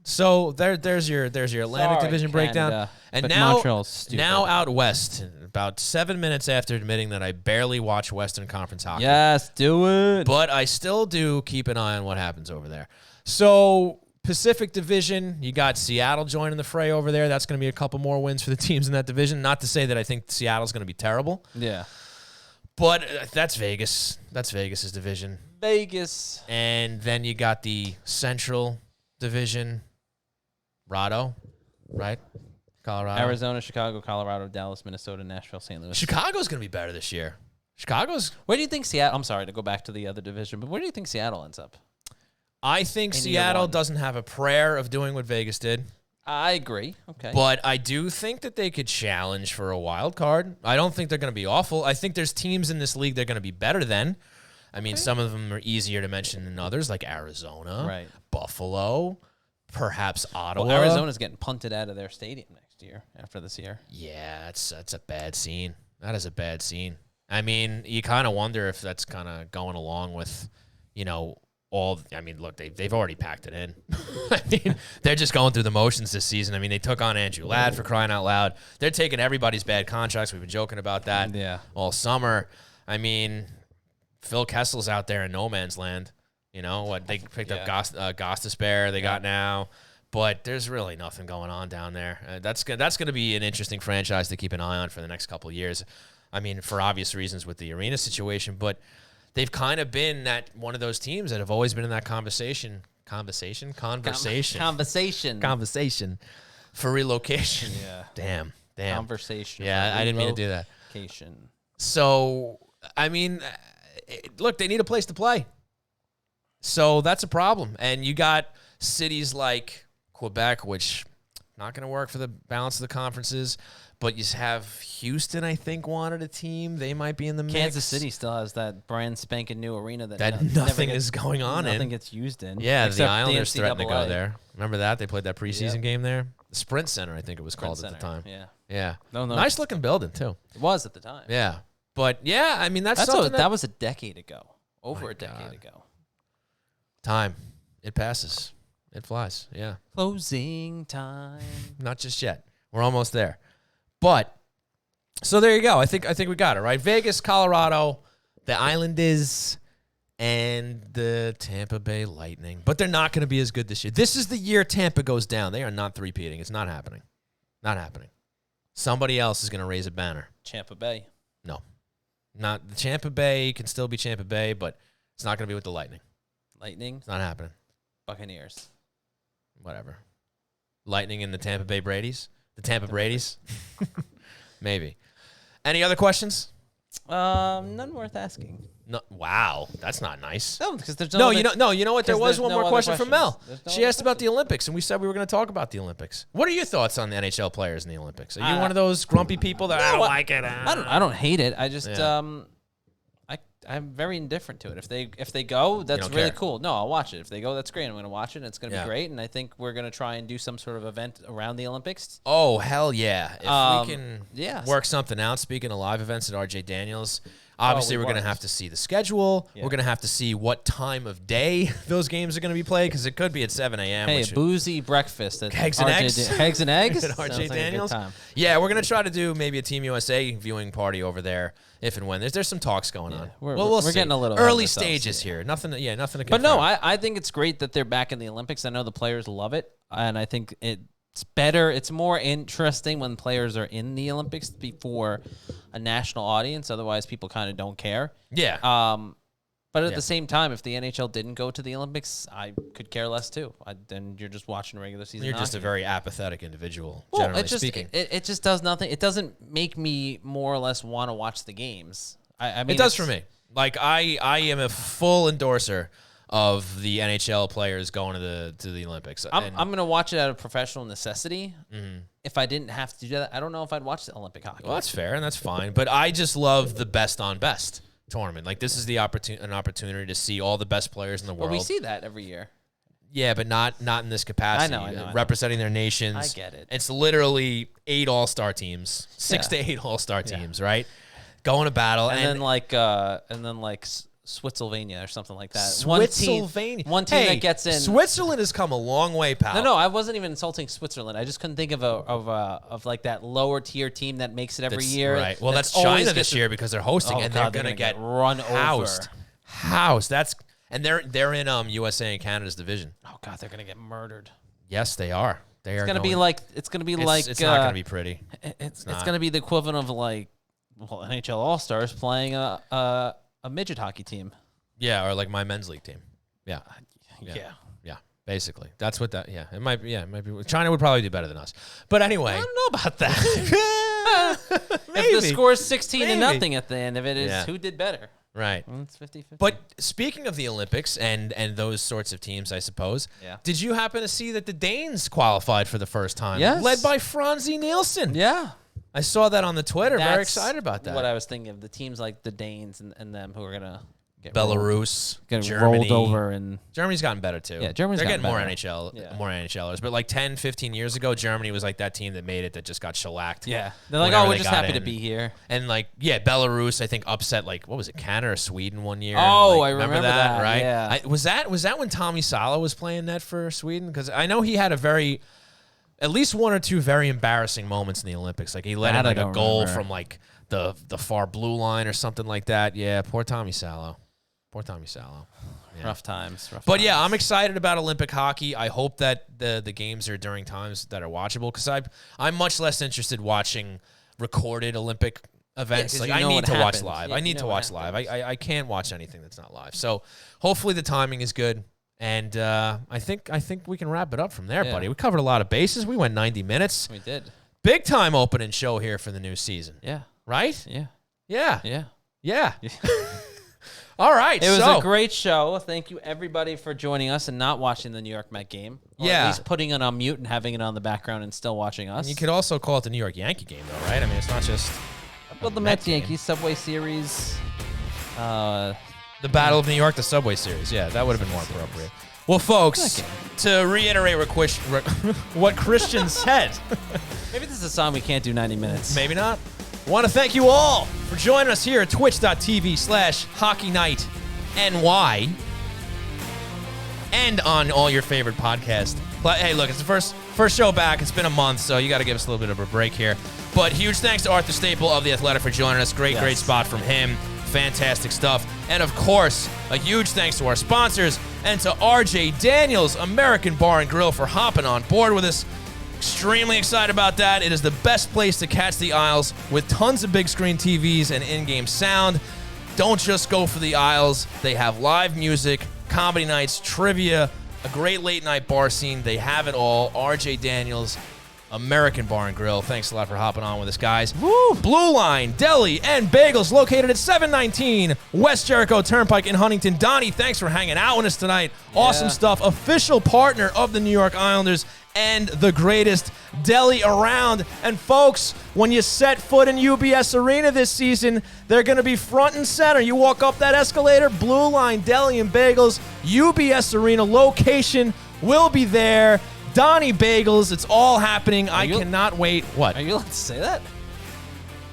So there's your Atlantic Sorry, Division breakdown. Canada, And but now Montreal's stupid. now out west, about 7 minutes after admitting that I barely watch Western Conference hockey. Yes, do it. But I still do keep an eye on what happens over there. So Pacific Division, you got Seattle joining the fray over there. That's going to be a couple more wins for the teams in that division. Not to say that I think Seattle's going to be terrible. Yeah. But that's Vegas. That's Vegas's division. Vegas. And then you got the Central Division. Rado, right? Colorado. Arizona, Chicago, Colorado, Dallas, Minnesota, Nashville, St. Louis. Chicago's going to be better this year. Where do you think Seattle? I'm sorry to go back to the other division, but where do you think Seattle ends up? I think In year Seattle one. doesn't have a prayer of doing what Vegas did. I agree. Okay. But I do think that they could challenge for a wild card. I don't think they're going to be awful. I think there's teams in this league they're going to be better than. I mean, some of them are easier to mention than others, like Arizona, Right. Buffalo, perhaps Ottawa. Well, Arizona's getting punted out of their stadium next year after this year. Yeah, that's a bad scene. That is a bad scene. I mean, you kind of wonder if that's kind of going along with, look, they've already packed it in. I mean, they're just going through the motions this season. I mean, they took on Andrew Ladd for crying out loud. They're taking everybody's bad contracts. We've been joking about that all summer. I mean, Phil Kessel's out there in no man's land. You know what? They picked up Gostisbehere. They got now. But there's really nothing going on down there. That's going to be an interesting franchise to keep an eye on for the next couple of years. I mean, for obvious reasons with the arena situation, but they've kind of been one of those teams that have always been in that conversation for relocation. Yeah. Damn. Conversation. Yeah, I didn't mean to do that. Relocation. So, I mean, look, they need a place to play. So that's a problem. And you got cities like Quebec, which not going to work for the balance of the conferences. But you have Houston, I think, wanted a team. They might be in the mix. Kansas City still has that brand spanking new arena that nothing is going on in. Nothing gets used in. Yeah, the except Islanders threatened to go NCAA. there. Remember that? They played that preseason game there. The Sprint Center, I think it was called at the time. Yeah. Yeah. No. Nice looking building, too. It was at the time. Yeah. But, yeah, I mean, that's something that was a decade ago. Over My a decade God. ago. Time. It passes. It flies. Yeah. Closing time. Not just yet. We're almost there. But, so there you go. I think we got it, right? Vegas, Colorado, the Islanders, and the Tampa Bay Lightning. But they're not going to be as good this year. This is the year Tampa goes down. They are not three-peating. It's not happening. Not happening. Somebody else is going to raise a banner. Tampa Bay. No. Not the Tampa Bay can still be Tampa Bay, but it's not going to be with the Lightning. Lightning. It's not happening. Buccaneers. Whatever. Lightning and the Tampa Bay Brady's? The Tampa Brady's? Maybe. Any other questions? None worth asking. No. Wow, that's not nice. No, because there's You know what? There was there's one no more other question from Mel. questions. There's no She other asked about the Olympics, and we said we were going to talk about the Olympics. What are your thoughts on the NHL players in the Olympics? Are you one of those grumpy people that I don't like it? I don't hate it. I just Yeah. I'm very indifferent to it. If they go, that's don't really care. cool. No, I'll watch it. If they go, that's great. I'm going to watch it. And it's going to Yeah. be great. And I think we're going to try and do some sort of event around the Olympics. Oh, hell yeah. If we can yeah. work something out, speaking of live events at RJ Daniels, Obviously, we're Probably going to was. have to see the schedule. Yeah. We're going to have to see what time of day those games are going to be played because it could be at 7 a.m. Hey, which- boozy breakfast at Eggs and eggs. Eggs and eggs. At Sounds RJ like a good Daniels. time. Yeah, we're going to try to do maybe a Team USA viewing party over there if and when. There's some talks going on. We're see. getting a little ahead of early ourselves stages here. Nothing to But confirm. no, I think it's great that they're back in the Olympics. I know the players love it, and I think it's better. It's more interesting when players are in the Olympics before a national audience. Otherwise, people kind of don't care. Yeah. But at the same time, if the NHL didn't go to the Olympics, I could care less too. Then you're just watching regular season. You're just a hockey. very apathetic individual, Well, generally it just speaking. it just does nothing. It doesn't make me more or less want to watch the games. I mean, It does for me. Like I am a full endorser of the NHL players going to the Olympics. I'm gonna watch it out of professional necessity. If I didn't have to do that, I don't know if I'd watch the Olympic hockey. Well, that's fair and that's fine. But I just love the best on best tournament. Like this is the an opportunity to see all the best players in the world. Well, we see that every year. Yeah, but not in this capacity. I know. Representing their nations. I get it. It's literally 8 all-star teams, 6 to 8 all-star teams, right? Going to battle, And then like Switzerland or something like that. One team Hey, that gets in. Switzerland has come a long way, pal. No, I wasn't even insulting Switzerland. I just couldn't think of like that lower tier team that makes it every year. Right. Well, that's always China gets this year because they're hosting, Oh, and God, they're going to get run housed. over. Housed. They're in USA and Canada's division. Oh God, they're gonna get murdered. Yes, they are. It's gonna be like It's not going to be pretty. It's not. gonna be the equivalent of like NHL All Stars playing a midget hockey team. Yeah, or like my men's league team. Yeah. Yeah. Yeah. Basically, that's what that. Yeah, it might be. Yeah, it might be. China would probably do better than us. But anyway, I don't know about that. If the score's 16-0 at the end of it, is who did better? Right. Well, it's 50-50. But speaking of the Olympics and those sorts of teams, I suppose, did you happen to see that the Danes qualified for the first time? Yes. Led by Franzi Nielsen. Yeah. I saw that on the Twitter. Very That's excited about that. What I was thinking of, the teams like the Danes and them who are going to get Belarus, get Germany. rolled over. And Germany's gotten better, too. Yeah, Germany's They're gotten getting more better. more NHLers. But like 10, 15 years ago, Germany was like that team that made it that just got shellacked. yeah. They're like, whenever oh, we're they just got happy to in. be here. And like, Belarus, I think upset like what was it, Canada or Sweden one year? Oh, Like, I remember that, right? yeah. Was that when Tommy Salo was playing net for Sweden? Because I know he had at least one or two very embarrassing moments in the Olympics. Like he let in That I like a don't goal remember. from like the far blue line or something like that. Yeah, poor Tommy Salo. Poor Tommy Salo. Yeah. Rough times. But yeah, I'm excited about Olympic hockey. I hope that the games are during times that are watchable because I'm much less interested watching recorded Olympic events. 'cause Like you I know need what to watch happens. live. Yeah, I you need know to what watch live. happens. I can't watch anything that's not live. So hopefully the timing is good. And I think we can wrap it up from there, Yeah. buddy. We covered a lot of bases. We went 90 minutes. We did. Big time opening show here for the new season. Yeah. Right? Yeah. Yeah. Yeah. Yeah. All right. It was so, a great show. Thank you, everybody, for joining us and not watching the New York Met game. Or Yeah. at least putting it on mute and having it on the background and still watching us. You could also call it the New York Yankee game, though, right? I mean, it's not just well, the Met Mets game. Yankees Subway Series. The Battle of New York, the Subway Series. Yeah, that would have been more appropriate. Well, folks, to reiterate what Christian said, Maybe this is a song we can't do 90 minutes. maybe not. Want to thank you all for joining us here at twitch.tv/HockeyNightNY and on all your favorite podcasts. Hey, look, it's the first show back. It's been a month, so you got to give us a little bit of a break here. But huge thanks to Arthur Staple of The Athletic for joining us. Great spot from him. Fantastic stuff. And, of course, a huge thanks to our sponsors and to RJ Daniels, American Bar and Grill, for hopping on board with us. Extremely excited about that. It is the best place to catch the aisles with tons of big screen TVs and in-game sound. Don't just go for the aisles. They have live music, comedy nights, trivia, a great late night bar scene. They have it all. RJ Daniels, American Bar and Grill. Thanks a lot for hopping on with us, guys. Woo! Blue Line, Deli, and Bagels located at 719 West Jericho Turnpike in Huntington. Donnie, thanks for hanging out with us tonight. Awesome stuff. Official partner of the New York Islanders and the greatest deli around. And folks, when you set foot in UBS Arena this season, they're going to be front and center. You walk up that escalator, Blue Line, Deli, and Bagels, UBS Arena location will be there. Donnie Bagels, it's all happening. I cannot wait. What? Are you allowed to say that?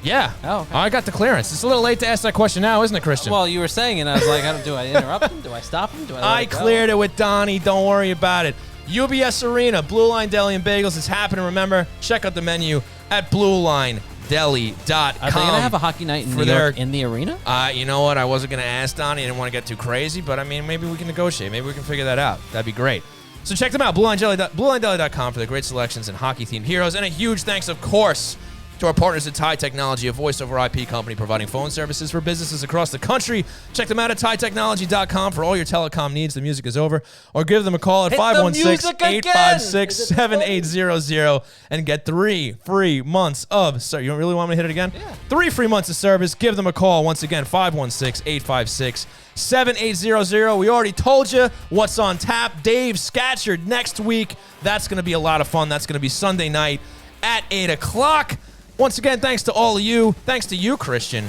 Yeah. Oh, okay. I got the clearance. It's a little late to ask that question now, isn't it, Christian? Well, you were saying, and I was like, do I interrupt him? Do I stop him? Do I let I it go? cleared it with Donnie. Don't worry about it. UBS Arena, Blue Line Deli and Bagels is happening. Remember, check out the menu at bluelinedeli.com. Are they going to have a hockey night in for New their- York in the arena? You know what? I wasn't going to ask Donnie. I didn't want to get too crazy, but I mean, maybe we can negotiate. Maybe we can figure that out. That'd be great. So check them out, bluelinedeli.com for the great selections and hockey-themed heroes. And a huge thanks, of course, to our partners at Tide Technology, a voice-over IP company providing phone services for businesses across the country. Check them out at tidetechnology.com for all your telecom needs. The music is over. Or give them a call at 516-856-7800 and get 3 free months of... Sorry, you really want me to hit it again? Yeah. 3 free months of service. Give them a call. Once again, 516-856-7800. We already told you what's on tap. Dave Scatcherd next week. That's going to be a lot of fun. That's going to be Sunday night at 8 o'clock. Once again, thanks to all of you. Thanks to you, Christian.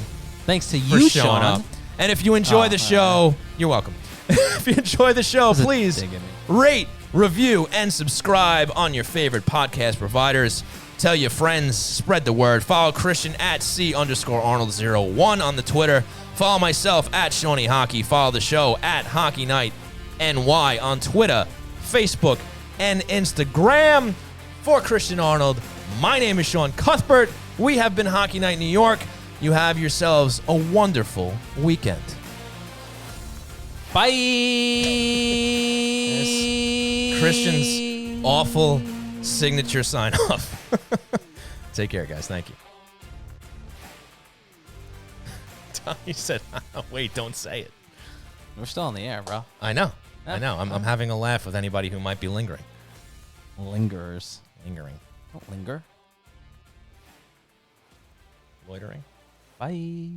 Thanks to for you, showing Sean. up. And if you enjoy the show, you're welcome. If you enjoy the show, please rate, review, and subscribe on your favorite podcast providers. Tell your friends, spread the word. Follow Christian at C_Arnold01 on the Twitter. Follow myself at Shawnee Hockey. Follow the show at Hockey Night NY on Twitter, Facebook, and Instagram. For Christian Arnold, my name is Sean Cuthbert. We have been Hockey Night New York. You have yourselves a wonderful weekend. Bye. Christian's awful signature sign-off. Take care, guys. Thank you. Tommy said, wait, don't say it. We're still on the air, bro. I know. I'm having a laugh with anybody who might be lingering. Lingers. Lingering. Don't linger. Loitering. Bye.